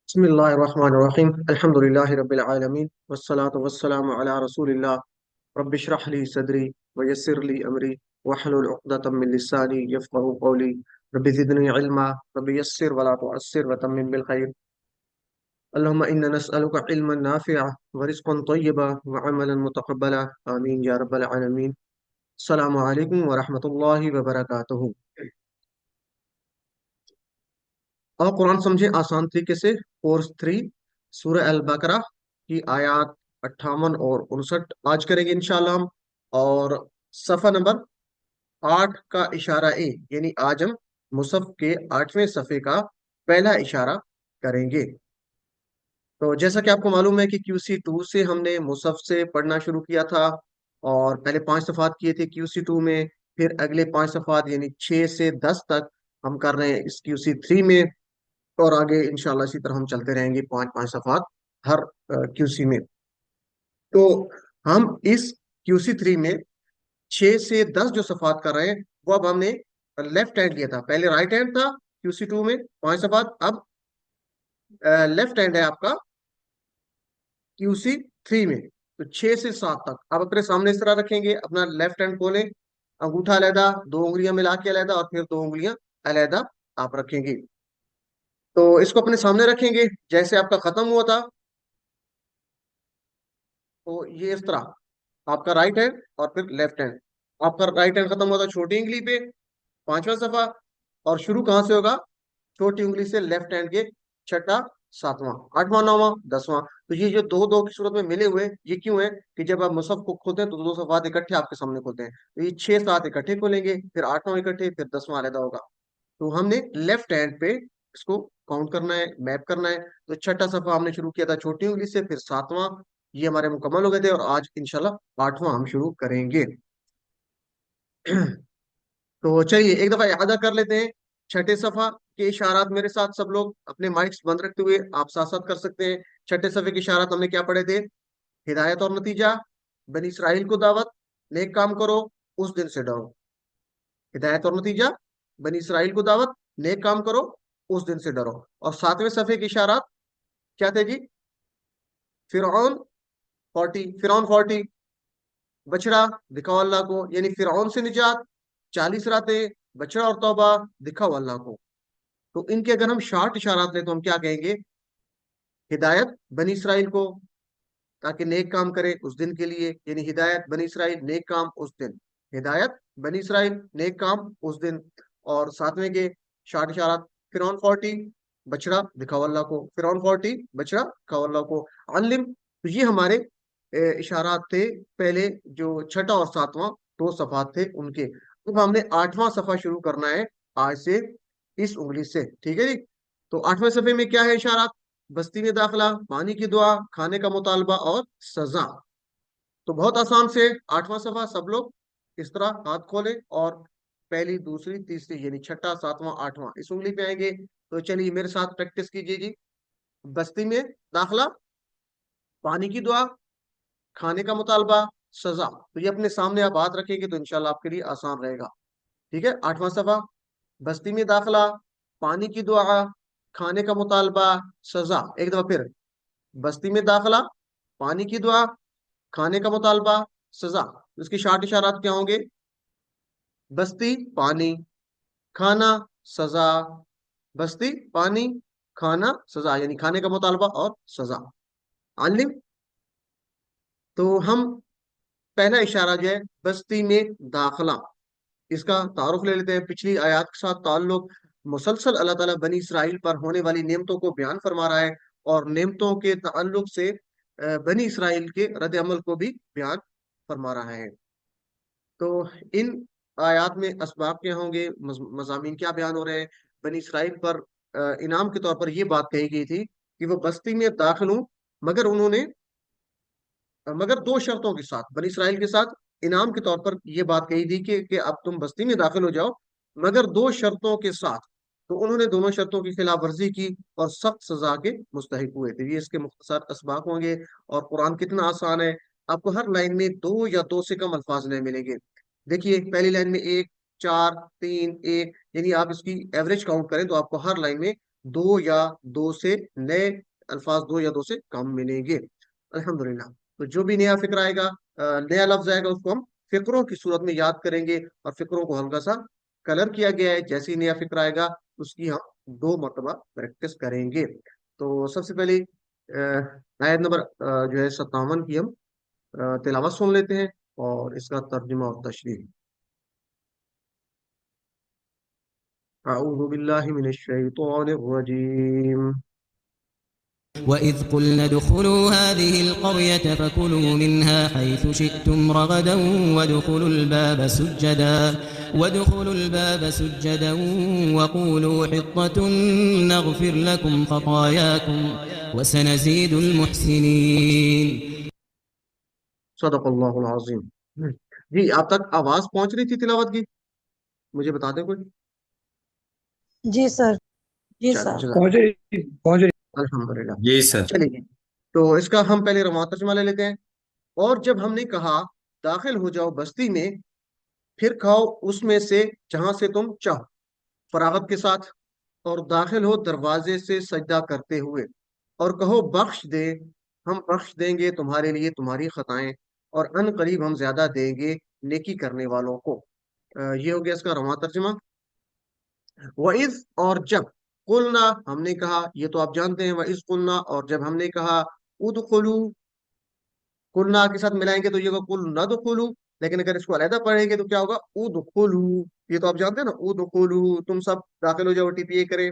बिस्मिल्लाहिर्रहमानिर्रहीम अल्हम्दुलिल्लाहि रब्बिल आलमीन वस्सलातु वस्सलामु अला रसूलिल्लाह रब्बि इश्रह ली सदरी व यस्सिर ली अमरी वहलुल उक़दतम मिन लिसानी यफ़क़हू क़ौली रब्बि ज़िदनी इल्मा रब्बि यस्सिर व ला तुअस्सिर व तम्मिम बिल खैर अल्लाहुम्मा इन्ना नस्अलुका इल्मन नाफ़िअ व रिज़्क़न तय्यबा व अमलन मुतक़ब्बला आमीन या रब्बल आलमीन। अस्सलामु अलैकुम व रहमतुल्लाहि व बरकातुहू। और कुरान समझे आसान तरीके से कोर्स 3 सूरह अल बकरा की आयत 58 और 59 आज करेंगे इंशाल्लाह हम। और सफ़ा नंबर 8 का इशारा ए, यानी आज हम मुसहफ के 8वें सफ़े का पहला इशारा करेंगे। तो जैसा कि आपको मालूम है कि QC2 से हमने मुसहफ से पढ़ना शुरू किया था और पहले 5 सफ़ात किए थे QC2 में। फिर अगले 5 सफ़ात यानी 6 से 10 तक हम कर रहे हैं इस QC3 में। और आगे इंशाल्लाह इसी तरह हम चलते रहेंगे 5 5 सफ़ात हर QC में। तो हम इस QC3 में 6 से 10 जो सफ़ात कर रहे हैं वो अब हमने लेफ्ट हैंड लिया था। पहले राइट हैंड था QC2 में 5 सफ़ात, अब लेफ्ट हैंड है आपका QC3 में। तो 6 से 7 तक आप अपने सामने इस तरह रखेंगे, अपना लेफ्ट हैंड खोलें, अंगूठा अलहदा, 2 उंगलियां मिला के अलहदा और फिर 2 उंगलियां अलहदा आप रखेंगे। तो इसको अपने सामने रखेंगे जैसे आपका खत्म हुआ था। तो ये इस तरह आपका राइट हैंड और फिर लेफ्ट हैंड। आपका राइट हैंड खत्म हुआ था छोटी उंगली पे, 5वां सफा। और शुरू कहाँ से होगा? छोटी उंगली से लेफ्ट हैंड के छठा, सातवां, आठवां, नौवां, 10वां। तो ये जो दो दो की सूरत में मिले हुए ये क्यों है कि जब आप मुसहफ को खोलते हैं तो दो सफात इकट्ठे आपके सामने खोलते हैं। तो ये 6 7 इकट्ठे खोलेंगे, फिर 8वां इकट्ठे, फिर 10वां अलग होगा। तो हमने लेफ्ट हैंड पे इसको काउंट करना है, मैप करना है। तो छठा सफा हमने शुरू किया था छोटी उंगली से, फिर 7वां, ये हमारे मुकम्मल हो गए थे। और आज इंशाल्लाह 8वां हम शुरू करेंगे। तो चलिए एक दफा याद कर लेते हैं छठे सफा के इशारात। मेरे साथ सब लोग अपने माइक्स बंद रखते हुए आप साथ साथ कर सकते हैं। छठे सफे के इशारात हमने क्या पढ़े थे? हिदायत और नतीजा, बनी इसराइल को दावत, नेक काम करो, उस दिन से डरो। हिदायत और नतीजा, बनी इसराइल को दावत, नेक काम करो, उस दिन से डरो। और 7वें सफे के इशारात क्या थे जी? फिरौन 40, बछड़ा, दिखाओ अल्लाह को, यानी फिरौन से निजात, 40 रातें, बछड़ा और तौबा, दिखाओ अल्लाह को। तो इनके अगर हम शार्ट इशारात लें तो हम क्या कहेंगे? हिदायत बनी इसराइल को ताकि नेक काम करे उस दिन के लिए, यानी हिदायत बनी इसराइल, नेक काम उस दिन। हिदायत बनी इसराइल, नेक काम उस दिन। और 7वें के शार्ट इशारात, फिरौन 40, बछड़ा, दिखाओ अल्लाह को। फिरौन 40, बछड़ा, दिखाओ अल्लाह को। अनलिम। तो ये हमारे इशारात थे पहले, जो छठा और 7वां 2 सफात थे उनके। अब हमने 8वां सफा शुरू करना है आज से, इस उंगली से, ठीक है जी। तो 8वें सफे में क्या है इशारात? बस्ती में दाखिला, पानी की दुआ, खाने का मुतालबा और सजा। तो बहुत आसान से 8वां सफा सब लोग इस तरह हाथ खोले और पहली, दूसरी, तीसरी, यानी छठा, 7वां, 8वां इस उंगली पे आएंगे। तो चलिए मेरे साथ प्रैक्टिस कीजिए जी। बस्ती में दाखिला, पानी की दुआ, खाने का मुतालबा, सजा। तो ये अपने सामने आप हाथ रखेंगे तो इंशाल्लाह आपके लिए आसान रहेगा। ठीक है, 8वां सफा, बस्ती में दाखिला, पानी की दुआ, खाने का मुतालबा, सजा। एक दफा फिर, बस्ती में दाखिला, पानी की दुआ, खाने का मुतालबा, सजा। इसकी शार्ट इशारात क्या होंगे? बस्ती, पानी, खाना, सजा। बस्ती, पानी, खाना, सजा, यानी खाने का मुतालबा और सजा। आलिम। तो हम पहला इशारा जो है बस्ती में दाखिला, इसका तारुफ ले लेते हैं। पिछली आयत के साथ ताल्लुक, मुसलसल अल्लाह ताला बनी इसराइल पर होने वाली नेमतों को बयान फरमा रहा है और नेमतों के ताल्लुक से बनी इसराइल के रद्द अमल को भी बयान फरमा रहा है। तो इन आयात में असबाब क्या होंगे, मज़ामीन क्या बयान हो रहे हैं? बनी इसराइल पर इनाम के तौर पर यह बात कही गई थी कि वो बस्ती में दाखिल हूं, मगर उन्होंने, मगर 2 शर्तों के साथ बनी इसराइल के साथ इनाम के तौर पर यह बात कही थी कि अब तुम बस्ती में दाखिल हो जाओ, मगर 2 शर्तों के साथ। तो उन्होंने दोनों शर्तों की खिलाफ वर्जी की और सख्त सजा के मुस्तहिक हुए थे। ये इसके मुख्तसर असबाब होंगे। और कुरान कितना आसान है, आपको हर लाइन में 2 या 2 से कम अल्फाज नहीं मिलेंगे। देखिए पहली लाइन में 1 4 3 1, यानी आप इसकी एवरेज काउंट करें तो आपको हर लाइन में दो या दो से नए अल्फाज, दो या दो से कम मिलेंगे। अल्हम्दुलिल्लाह। तो जो भी नया फिक्र आएगा, नया लफ्ज आएगा, उसको हम फिक्रों की सूरत में याद करेंगे, और फिक्रों को हल्का सा कलर किया गया है, जैसे ही नया फिक्र आएगा उसकी हम 2 मरतबा प्रैक्टिस करेंगे। तो सबसे पहले आयत नंबर जो है 57 की हम तिलावत सुन लेते हैं, और इसका तर्जुमा और तशरीह। अऊज़ु बिल्लाहि मिनश शैतानिर रजीम। وإذ قلنا ادخلوا هذه القرية فكلوا منها حيث شئتم رغدا وادخلوا الباب سجدا وقولوا حطة نغفر لكم خطاياكم وسنزيد المحسنين. सदक़ल्लाहुल अज़ीम। जी, आप तक आवाज पहुंच रही थी तिलावत की? मुझे बता दें कोई। जी सर, जी चलो सर। पहुंच रही। अल्हम्दुलिल्लाह। जी सर। चलिए, तो इसका हम पहले रवा तर्जुमा ले लेते हैं। और जब हमने कहा दाखिल हो जाओ बस्ती में, फिर खाओ उसमें से जहां से तुम चाहो, फरागत के साथ, और दाखिल हो दरवाजे से सजदा करते हुए, और कहो बख्श दे, हम बख्श देंगे तुम्हारे लिए तुम्हारी खताएं, और अन करीब हम ज्यादा देंगे नेकी करने वालों को। ये हो गया इसका रवा तर्जुमा। वइज, और जब, कुलना, हमने कहा, ये तो आप जानते हैं, वइज कुलना, और जब हमने कहा, उदखुलू, कुलना के साथ मिलाएंगे तो ये होगा कुल नदखुलू, लेकिन अगर इसको अलग पढ़ेंगे तो क्या होगा, उदखुलू। ये तो आप जानते हैं ना, उदखुलू, तुम सब दाखिल हो जाओ, टीपीए करें।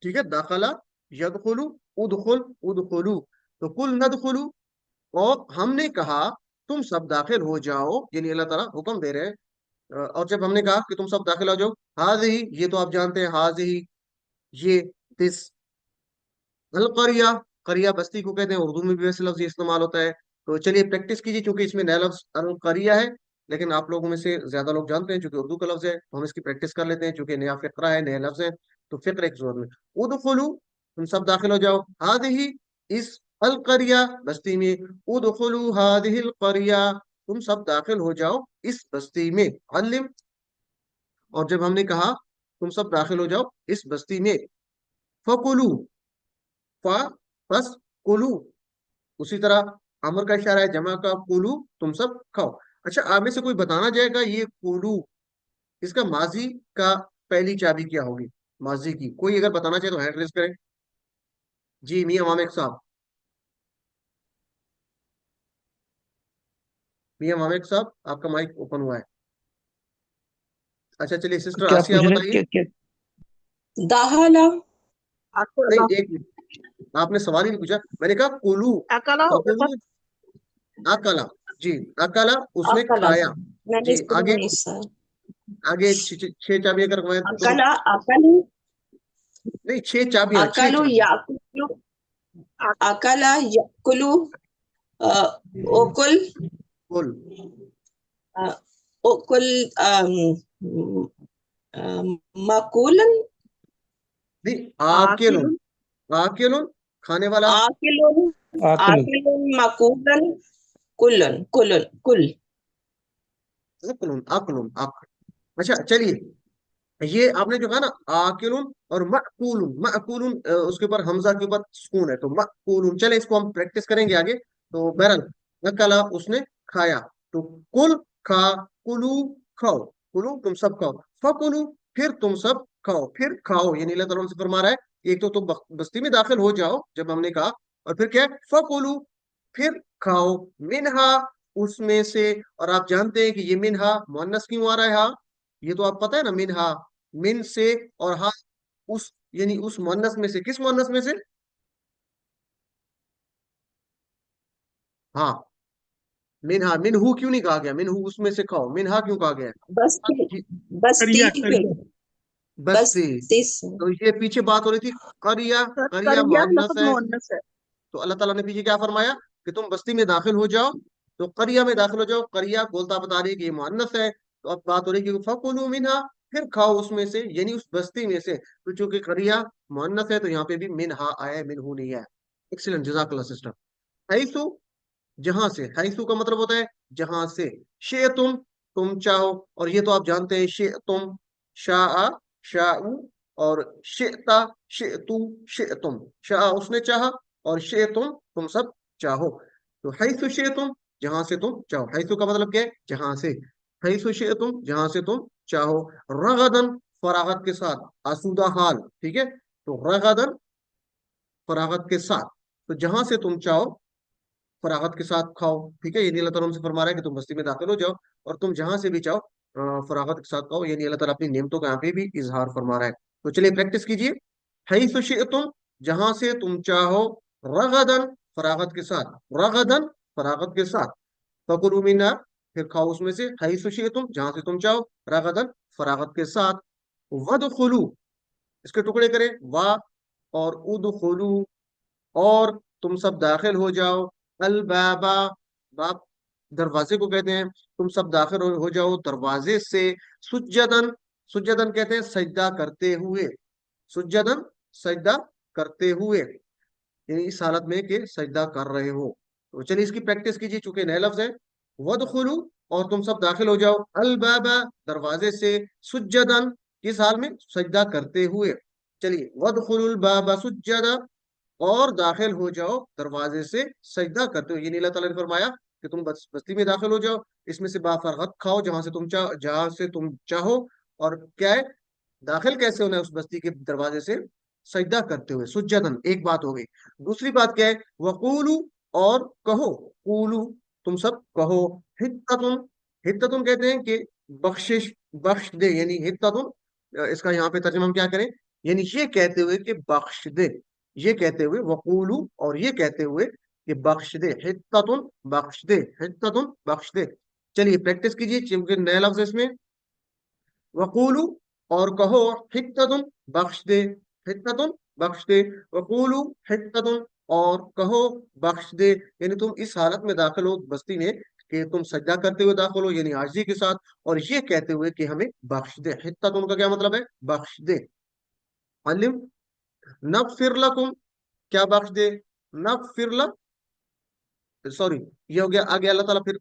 ठीक है, दाखला, यदखुलू, उदखुल, उदखुलू। तो कुल नदखुलू, और हमने कहा तुम सब दाखिल हो जाओ, यानी अल्लाह ताला हुक्म दे रहे हैं। और जब हमने कहा कि तुम सब दाखिल हो जाओ, हाज़िही, ये तो आप जानते हैं, हाज़िही, ये, दिस, अल करिया, करिया बस्ती को कहते हैं, उर्दू में भी वैसे लफ्ज ये इस्तेमाल होता है। तो चलिए प्रैक्टिस कीजिए, क्योंकि इसमें नया लफ्ज अल करिया है, लेकिन आप लोगों में से ज्यादा लोग जानते हैं, क्योंकि उर्दू का लफ्ज है, तो हम इसकी प्रैक्टिस कर लेते हैं, क्योंकि नया फिक्रा है, नया लफ्ज है। तो फिक्र की सूरत में, उदखुलू, तुम सब दाखिल हो जाओ, हादिही, इस, अल करिया बस्ती में, उदखुलू हादिहिल करिया, तुम सब दाखिल हो जाओ इस बस्ती में, अल्लिम। और जब हमने कहा तुम सब दाखिल हो जाओ इस बस्ती में, फकुलू, फा, बस, कुलू, उसी तरह अमर का इशारा है, जमा का कुलू, तुम सब खाओ। अच्छा, आप में से कोई बताना चाहेगा ये कुलू, इसका माजी का पहली चाबी क्या होगी? माजी की कोई अगर बताना चाहे तो हैंड रेज करें। जी, मियां मामेक साहब, मियां मामेक साहब, आपका माइक ओपन हुआ है। अच्छा, चलिए सिस्टर क्या आसिया पूछ रहे बताइए। क्या? दाहला, नहीं, एक आपने सवाल ही नहीं पूछा, मैंने कहा कुलू, अकला हो गया फकुलू, अकला। जी, अकला, उसने अकला खाया। सर, मैंने जी, सुना आगे, नहीं सर। आगे छह चाबी अगर मैं तुम, अकला, अकलू, नहीं, छह चाबियां, छह अकलू चाबियां। याकुलू, अकला याकुलू, अ, ओकुल, कुल, अ, ओकुल, मकुलन, नहीं, आकिलुन, आकिलुन, खाने वाला, आकिलुन, आकिल। आकिलुन, मकुलन, कुलन, कुलन, कुल। अकुलुन, अकुलुन, अच्छा चलिए, ये आपने जो कहा ना, आकिलुन और मअकूलुन, मअकूलुन, उसके ऊपर हमजा के ऊपर सुकून है, तो मअकूलुन। चले, इसको हम प्रैक्टिस करेंगे आगे। तो बहरहाल, अकला, उसने खाया, तो कुल, खा, कुलू, खाओ, कुलू, तुम सब खाओ, फकुलू, फिर तुम सब खाओ, फिर खाओ, यानी अल्लाह ताला से फरमा रहा है, एक तो तुम बस्ती में दाखिल हो जाओ जब हमने कहा, और फिर क्या है, फकुलू, फिर खाओ, मिनहा, उसमें से। और आप जानते हैं कि ये मिनहा मुअन्नस क्यों आ रहा है? हाँ, ये तो आप पता है ना, मिनहा, मिन से, और हा, उस, यानी उस मुअन्नस में से, किस मुअन्नस में से? हाँ, मिनहा, मिनहू क्यों नहीं कहा गया? मिनहू, उसमें से खाओ, मिनहा क्यों कहा गया है? बस्ती, जी, बस्ती पे, बस्ती। बस्ती से। तो ये पीछे बात हो रही थी, करिया, करिया करिया मुअन्नस लफ्ज है, मुअन्नस है। तो अल्लाह ताला ने पीछे क्या फरमाया कि तुम बस्ती में दाखिल हो जाओ, तो करिया में दाखिल हो जाओ। करिया बोलता बता रही है कि ये मुअन्नस है, तो अब बात हो रही है कि फकुलू मिनहा, फिर खाओ उसमें से, यानी उस बस्ती में से। तो चूंकि करिया मुअन्नस है, तो यहाँ पे भी मिनहा आया है, मिनहू नहीं आया। Excellent, जजाकल्लाह sister. हैसु, जहां से, हैसु का मतलब होता है जहां से। शे, तुम चाहो, और ये तो आप जानते हैं, शे तुम, शाह, शाऊ, اور شئتا شئتو شئتم، شاء اس نے چاہا، اور شئتم تم سب چاہو. تو حیث شئتم جہاں سے تم چاہو، حیث کا مطلب کیا ہے؟ جہاں سے. حیث شئتم جہاں سے تم چاہو، رغدن فراغت کے ساتھ، آسودہ حال، ٹھیک ہے. تو رغدن فراغت کے ساتھ، تو جہاں سے تم چاہو فراغت کے ساتھ کھاؤ، ٹھیک ہے. یعنی اللہ تعالیٰ ہم سے فرما رہا ہے کہ تم بستی میں داخل ہو جاؤ اور تم جہاں سے بھی چاہو فراغت کے ساتھ کھاؤ. یعنی اللہ تعالیٰ اپنی نعمتوں کا یہاں پہ بھی اظہار فرما رہا ہے. تو چلیے پریکٹس کیجیے. حیث شئتم جہاں سے تم چاہو، رغدن فراغت کے ساتھ، رغدن فراغت کے ساتھ، فکلوا منہا پھر کھاؤ اس میں سے، حیث شئتم جہاں سے تم چاہو، رغدن فراغت کے ساتھ، ودخلوا اس کے ٹکڑے کریں، وا اور ادخلوا اور تم سب داخل ہو جاؤ، البابا باب دروازے کو کہتے ہیں، تم سب داخل ہو جاؤ دروازے سے، سجدن سجدن کہتے ہیں سجدہ کرتے ہوئے، سجدن سجدہ کرتے ہوئے، یعنی اس حالت میں کہ سجدہ کر رہے ہو. تو چلیے اس کی پریکٹس کیجیے چونکہ نئے لفظ ہے. ودخلوا اور تم سب داخل ہو جاؤ، البابا دروازے سے، سجدن کس حال میں؟ سجدہ کرتے ہوئے. چلیے ودخلوا الباب سجدا اور داخل ہو جاؤ دروازے سے سجدہ کرتے ہوئے. یعنی اللہ تعالیٰ نے فرمایا کہ تم بستی میں داخل ہو جاؤ، اس میں سے بافرغت کھاؤ جہاں سے تم چاہو. اور کیا ہے؟ داخل کیسے ہونا ہے اس بستی کے دروازے سے؟ سجدہ کرتے ہوئے، سجدن. ایک بات ہو گئی. دوسری بات کیا ہے؟ وقولو اور کہو، قولو تم سب کہو، حتتن حتتن کہتے ہیں کہ بخشش، بخش دے. یعنی حتتن اس کا یہاں پہ ترجمہ ہم کیا کریں؟ یعنی یہ کہتے ہوئے کہ بخش دے، یہ کہتے ہوئے، وقولو اور یہ کہتے ہوئے کہ بخش دے، حتتن بخش دے، حتتن بخش دے. چلیے پریکٹس کیجیے چونکہ نیا لفظ ہے اس میں. وقولو اور کہو، حتتن بخش دے، حتتن بخش دے، وقولو حتتن اور کہو بخش دے. یعنی تم اس حالت میں داخل ہو بستی میں کہ تم سجدہ کرتے ہوئے داخل ہو، یعنی عاجزی کے ساتھ، اور یہ کہتے ہوئے کہ ہمیں بخش دے. حتتن کا کیا مطلب ہے؟ بخش دے. علم نغفر لکم کیا بخش دے؟ نغفر لکم، سوری یہ ہو گیا. آگے اللہ تعالیٰ پھر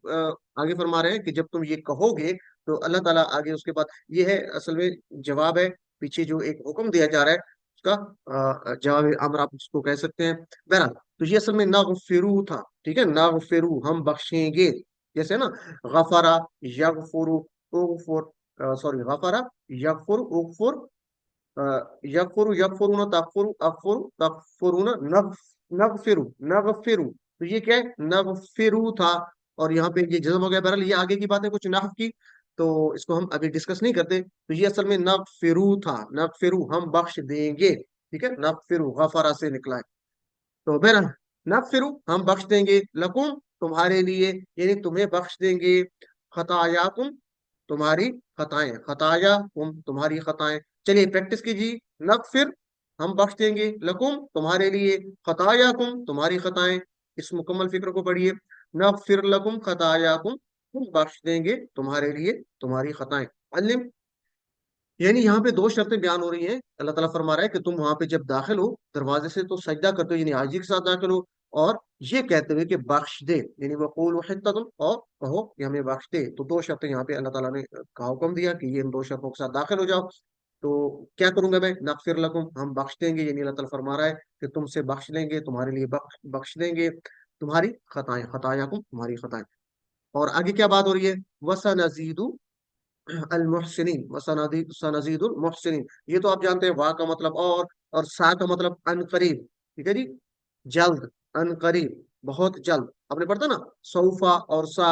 آگے فرما رہے ہیں کہ جب تم یہ کہو گے تو اللہ تعالیٰ آگے اس کے بعد یہ ہے اصل میں جواب ہے، پیچھے جو ایک حکم دیا جا رہا ہے اس کا جواب امر آپ اس کو کہہ سکتے ہیں. بہرحال تو یہ اصل میں نغفرو تھا، ٹھیک ہے. نغفرو ہم بخشیں گے، جیسے نا غفرا یغفرو اغفر، سوری غفرا یغفر اغفر، یغفرو یغفرون تغفرو اغفر تغفرون، نغفرو نغفرو. تو یہ کیا ہے؟ نغفرو تھا اور یہاں پہ یہ جزم ہو گیا. بہرحال یہ آگے کی بات ہے کچھ نحو کی، تو اس کو ہم ابھی ڈسکس نہیں کرتے. تو یہ اصل میں نغفرو تھا، نغفرو ہم بخش دیں گے، ٹھیک ہے. نغفرو غفرا سے نکلا ہے. تو بہرحال نغفرو ہم بخش دیں گے، لکم تمہارے لیے، یعنی تمہیں بخش دیں گے، خطایاکم تمہاری خطائیں، خطایا تمہاری خطائیں. چلیے پریکٹس کیجیے. نغفر ہم بخش دیں گے، لکم تمہارے لیے، خطایاکم تمہاری خطائیں. اس مکمل فکر کو پڑھیے. نغفر لکم خطایاکم ہم بخش دیں گے تمہارے لیے تمہاری خطائیں. علم یعنی یہاں پہ دو شرطیں بیان ہو رہی ہیں. اللہ تعالیٰ فرما رہا ہے کہ تم وہاں پہ جب داخل ہو دروازے سے تو سجدہ کرتے ہو، یعنی عاجزی کے ساتھ داخل ہو، اور یہ کہتے ہوئے کہ بخش دے، یعنی وقولوا حتتن اور کہو کہ ہمیں بخش دے. تو دو شرطیں یہاں پہ اللہ تعالیٰ نے کا حکم دیا کہ یہ ان دو شرطوں کے ساتھ داخل ہو جاؤ. تو کیا کروں گا میں؟ نغفر لکم ہم بخش دیں گے، یعنی اللہ تعالیٰ فرما رہا ہے کہ تم سے بخش لیں گے، تمہارے لیے بخش دیں گے تمہاری خطائیں، خطایاکم تمہاری خطائیں. اور آگے کیا بات ہو رہی ہے؟ وَسَنَزِيدُ المحسنین، سنزید المحسنین. یہ تو آپ جانتے ہیں وا کا مطلب اور سا کا مطلب ان قریب، ٹھیک ہے جی. جلد، ان قریب، بہت جلد. آپ نے پڑھا نا سوفا اور سا،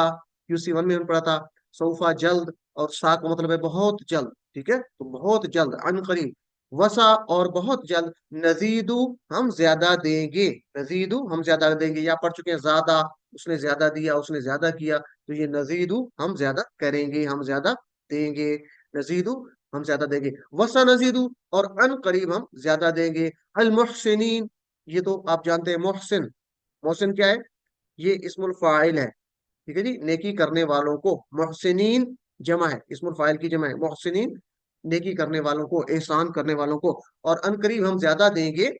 QC1 میں ہم پڑھا تھا. سوفا جلد اور سا کا مطلب ہے بہت جلد، ٹھیک ہے. تو بہت جلد، ان قریب. وسا اور بہت جلد، نزیدو ہم زیادہ دیں گے، نزیدو ہم زیادہ دیں گے. یا پڑھ چکے ہیں زیادہ، اس نے زیادہ دیا، اس نے زیادہ کیا. تو یہ نزیدو ہم زیادہ کریں گے، ہم زیادہ دیں گے. نزیدو ہم زیادہ دیں گے، وسا نزیدو اور ان قریب ہم زیادہ دیں گے. المحسنین یہ تو آپ جانتے ہیں محسن، محسن کیا ہے؟ یہ اسم الفاعل ہے، ٹھیک ہے جی، نیکی کرنے والوں کو. محسنین جمع ہے، اسم الفاعل کی جمع ہے محسنین، نیکی کرنے والوں کو، احسان کرنے والوں کو. اور ان قریب ہم زیادہ دیں گے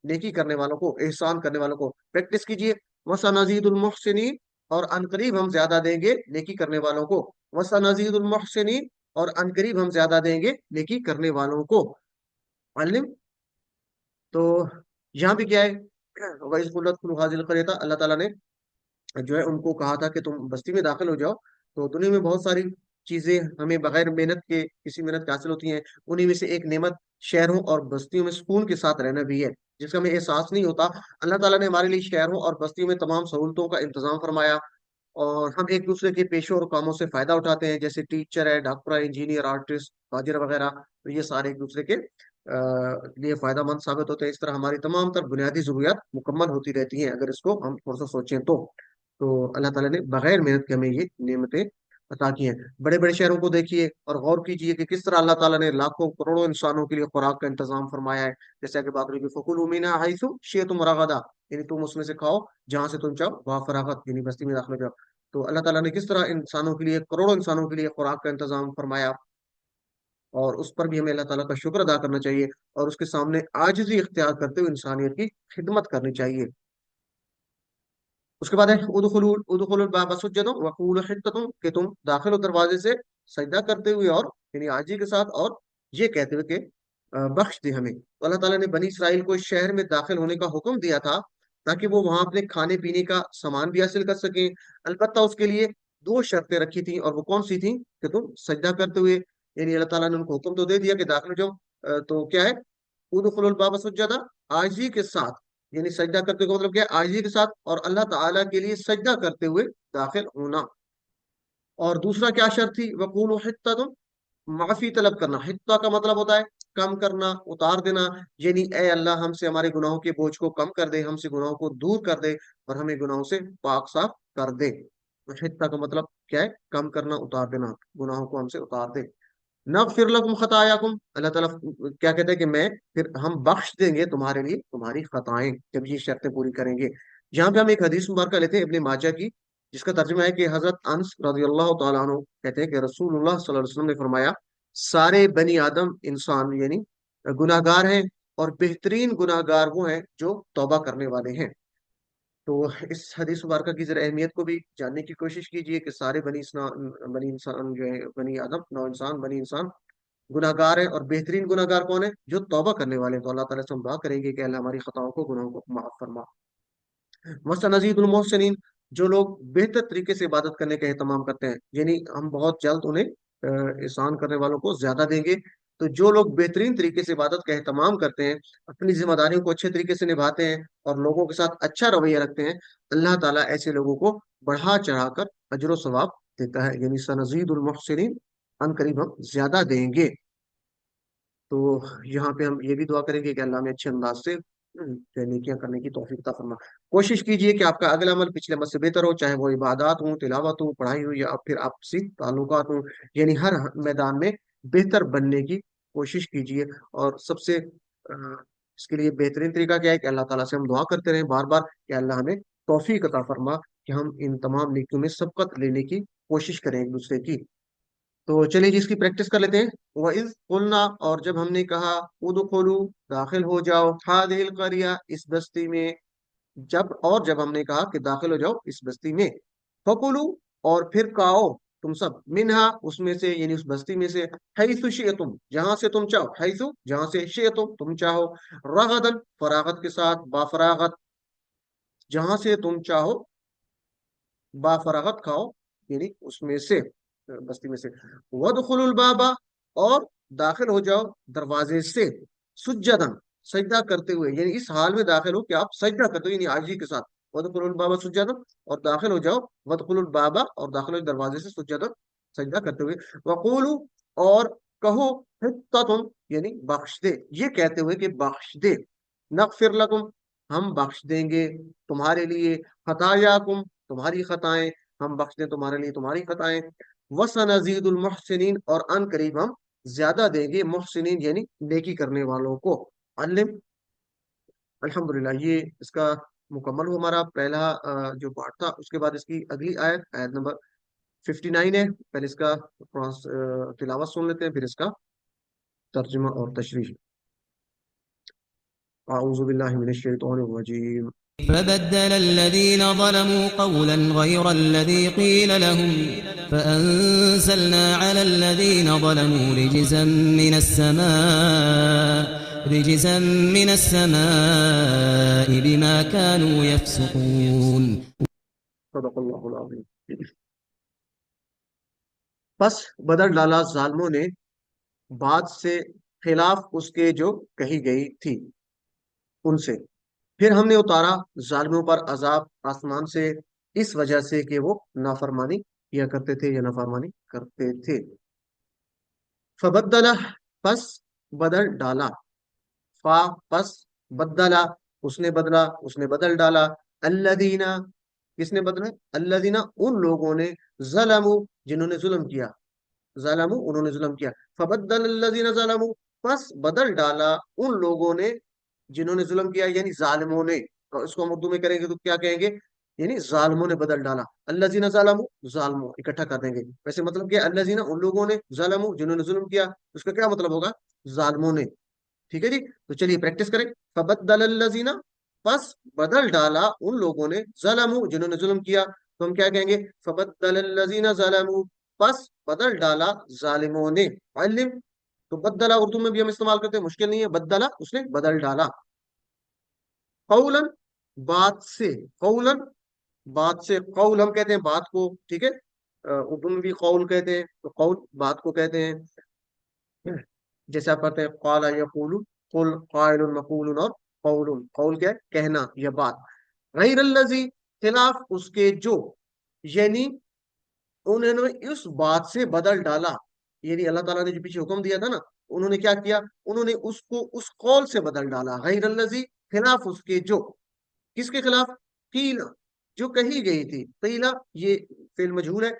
نیکی کرنے والوں کو، احسان کرنے والوں کو. پریکٹس کیجئے. وسنزید المحسنین اور ان قریب ہم زیادہ دیں گے نیکی کرنے والوں کو. وسنزید المحسنین اور ان قریب ہم زیادہ دیں گے نیکی کرنے والوں کو. मालूम। तो यहाँ भी क्या है, वही हाजिल करेता, अल्लाह ताला ने जो है उनको कहा था कि तुम बस्ती में दाखिल हो जाओ। तो दुनिया में बहुत सारी चीजें हमें बगैर मेहनत के, किसी मेहनत के हासिल होती हैं। उन्हीं में से एक नेमत शहरों और बस्तियों में सुकून के साथ रहना भी है, जिसका हमें एहसास नहीं होता। अल्लाह ताला ने हमारे लिए शहरों और बस्तियों में तमाम सहूलतों का इंतजाम फरमाया, और हम एक दूसरे के पेशों और कामों से फायदा उठाते हैं, जैसे टीचर है, डॉक्टर है, इंजीनियर, आर्टिस्ट, ताजिर वगैरह। तो ये सारे एक दूसरे के लिए फायदा मंद साबित होते हैं। इस तरह हमारी तमाम तर बुनियादी जरूरियात मुकम्मल होती रहती हैं, अगर इसको हम थोड़ा सा सोचें तो अल्लाह ताला ने बगैर मेहनत के हमें ये नेमतें अता की हैं। बड़े बड़े शहरों को देखिए और गौर कीजिए कि किस तरह अल्लाह ताला ने लाखों करोड़ों इंसानों के लिए खुराक का इंतजाम फरमाया है। जैसे कि बात रही फकुलू मिन्हा हैसु शिअतुम रगदा, यानी तुम उसमें से खाओ जहां से तुम चाहो, वहां फरागत यानी बस्ती में दाखिल हो जाओ। तो अल्लाह ताला ने किस तरह इंसानों के लिए, करोड़ों इंसानों के लिए खुराक का इंतजाम फरमाया, और उस पर भी हमें अल्लाह ताला का शुक्र अदा करना चाहिए, और उसके सामने आजिज़ी इख्तियार करते हुए इंसानियत की खिदमत करनी चाहिए। उसके बाद है उदखुलुल बाब सुज्जदन वक़ूलू हित्ततुन, कि तुम दाखिल हो दरवाजे से सजदा करते हुए और यानी आजी के साथ, और ये कहते हुए कि बख्श दे हमें। तो अल्लाह ताला ने बनी इसराइल को इस शहर में दाखिल होने का हुक्म दिया था, ताकि वो वहां अपने खाने पीने का सामान भी हासिल कर सकें। अलबत्ता उसके लिए दो शर्तें रखी थी, और वो कौन सी थी, कि तुम सजदा करते हुए, यानी अल्लाह ताला ने उनको हुक्म तो दे दिया कि दाखिल हो जाओ, तो क्या है, उदखुलुल बाब सुज्जदा, आजी के साथ, यानी सजदा करते का मतलब क्या है, आजी के साथ और अल्लाह ताला के लिए सजदा करते हुए दाखिल होना। और दूसरा क्या शर्त थी, वकूलु हित्ततुन, माफी तलब करना। हित्ता का मतलब होता है कम करना, उतार देना, यानी ए अल्लाह हमसे हमारे गुनाहों के बोझ को कम कर दे, हमसे गुनाहों को दूर कर दे, और हमें गुनाहों से पाक साफ कर दे। तो हित्ता का मतलब क्या है, कम करना, उतार देना, गुनाहों को हमसे उतार दे। नगफिर लकुम खतायाकुम, अल्लाह ताला क्या कहते हैं कि मैं, फिर हम बख्श देंगे तुम्हारे लिए तुम्हारी खताएं, जब ये शर्तें पूरी करेंगे। यहाँ पे हम एक हदीस मुबारक लेते हैं इब्ने माजा की, जिसका तर्जुमा है कि हजरत अनस रज़ियल्लाहु ताला अन्हु कहते हैं कि रसूलुल्लाह सल्लल्लाहु अलैहि वसल्लम ने फरमाया, सारे बनी आदम इंसान यानी गुनाहगार हैं, और बेहतरीन गुनाहगार वो हैं जो तौबा करने वाले हैं। तो इस हदीस मुबारक की जरा अहमियत को भी जानने की कोशिश कीजिए कि सारे बनी इंसान जो है, बनी आदम, नौ इंसान, बनी इंसान गुनाहगार है, और बेहतरीन गुनाहगार कौन है, जो तौबा करने वाले हैं। तो अल्लाह ताला से हम दुआ करेंगे कि अल्लाह हमारी खताओं को, गुनाहों को माफ फरमा। वसनज़ीदुल मोहसिनीन, जो लोग बेहतर तरीके से इबादत करने का एहतमाम करते हैं, यानी हम बहुत जल्द उन्हें एहसान करने वालों को ज्यादा देंगे। तो जो लोग बेहतरीन तरीके से इबादत का एहतमाम करते हैं, अपनी जिम्मेदारियों को अच्छे तरीके से निभाते हैं, और लोगों के साथ अच्छा रवैया रखते हैं, अल्लाह ताला ऐसे लोगों को बढ़ा चढ़ाकर अजर सवाब देता है, यानी सनज़ीदुल मोहसिनीन, अन करीब हम ज्यादा देंगे। तो यहाँ पे हम ये भी दुआ करेंगे कि अल्लाह में अच्छे अंदाज से नेकियां करने की तौफीक अता फरमा। कोशिश कीजिए कि आपका अगला अमल पिछले अमल से बेहतर हो, चाहे वो इबादत हो, तिलावत हो, पढ़ाई हो, या फिर आपसी ताल्लुकात हो, यानी हर मैदान में बेहतर बनने की कोशिश कीजिए। और सबसे इसके लिए बेहतरीन तरीका क्या है कि अल्लाह ताला से हम दुआ करते रहें बार बार कि अल्लाह हमें तौफीक अता फरमा, कि हम इन तमाम नेकियों में सबकत लेने की कोशिश करें एक दूसरे की। तो चलिए जी, इसकी प्रैक्टिस कर लेते हैं। वइज़ कुलना, और जब हमने कहा, उदखुलू, दाखिल हो जाओ, हादिहिल करिया, इस बस्ती में, जब हमने कहा कि दाखिल हो जाओ इस बस्ती में, फकुलू, और फिर खाओ तुम सब, मिनहा, उसमें से, यानी उस बस्ती में से, हैसु शिअतुम, जहां से तुम चाहो, हैसु जहां से, शिअतुम तुम चाहो, रगदन फरागत के साथ, बाफरागत, जहां से तुम चाहो बाफरागत खाओ, यानी उसमें से, बस्ती में से। वदखुलुल बाबा, और दाखिल हो जाओ दरवाजे से, सुज्जदन, सजदा करते हुए, यानी इस हाल में दाखिल हो कि आप सजदा करते हो, यानी आजी के साथ। वदखुलुल बाबा सुज्जदन, और दाखिल हो जाओ, वदखुलुल बाबा, और दाखिल हो दरवाजे से, सुज्जदन, सजदा करते हुए, वकूलू, और कहो, हित्ततुन, यानी बख्श दे, ये कहते हुए कि बख्श दे, नगफिर लकुम, हम बख्श देंगे तुम्हारे लिए, खतायाकुम, तुम्हारी खताएं, हम बख्श दें तुम्हारे लिए तुम्हारी खताएं, वसनज़ीदुल मुहसिनीन, और अन करीब हम ज्यादा देंगे, मुहसिनीन यानी नेकी करने वालों को। अल्लिम, अल्हम्दुलिल्लाह, ये इसका मुकम्मल हुआ हमारा पहला जो पार्ट था। उसके बाद इसकी अगली आयत, आयत नंबर 59 है। पहले इसका तिलावत सुन लेते हैं, फिर इसका तर्जुमा और तशरीह। अऊज़ु बिल्लाहि मिनश शैतानिर रजीम। فبدل الذين ظلموا قولا غير الذي قيل لهم فأنزلنا على الذين ظلموا رجزا من السماء رجزا من السماء بما كانوا يفسقون صدق اللہ العظیم. پس بدل ڈالا ظالموں نے بات سے خلاف اس کے جو کہی گئی تھی ان سے، پھر ہم نے اتارا ظالموں پر عذاب آسمان سے اس وجہ سے کہ وہ نافرمانی کیا کرتے تھے یا نافرمانی کرتے تھے. فبدل پس بدل ڈالا، فا پس بدلا اس نے بدلا، اس نے بدل ڈالا، الذین کس نے بدلا؟ الذین ان لوگوں نے، ظلموا جنہوں نے ظلم کیا، ظلموا انہوں نے ظلم کیا، فبدل الذین ظلموا پس بدل ڈالا ان لوگوں نے جنہوں نے ظلم کیا، یعنی ظالموں نے. اور اس کو ہم اردو میں کریں گے تو کیا کہیں گے؟ یعنی ظالموں نے بدل ڈالا. الذین ظلموا ظالموں اکٹھا کر دیں گے. ویسے مطلب کیا؟ الذین ان لوگوں نے، ظلموا جنہوں نے ظلم کیا، اس کا کیا مطلب ہوگا؟ ظالموں نے. ٹھیک ہے جی، تو چلیے پریکٹس کریں. فبدل الذین پس بدل ڈالا ان لوگوں نے، ظلموا جنہوں نے ظلم کیا، تو ہم کیا کہیں گے؟ فبدل الذین ظلموا پس بدل ڈالا ظالموں نے. علم تو بدلا اردو میں بھی ہم استعمال کرتے ہیں، مشکل نہیں ہے. بدلا اس نے بدل ڈالا. قولاً بات سے، قولاً بات سے، قول ہم کہتے ہیں بات کو، ٹھیک ہے، اردو میں بھی قول کہتے ہیں، تو قول بات کو کہتے ہیں. جیسے آپ کہتے ہیں قال یقول، قل قائل مقول، اور قول، قول کیا ہے؟ کہنا یا بات. غیر الذی خلاف اس کے جو، یعنی انہوں نے اس بات سے بدل ڈالا، یعنی اللہ تعالیٰ نے جو پیچھے حکم دیا تھا نا، انہوں نے کیا کیا؟ انہوں نے اس کو اس قول سے بدل ڈالا. غیر الذی خلاف اس کے جو، کس کے خلاف؟ قیل جو کہی گئی تھی. قیل یہ فعل مجہول ہے،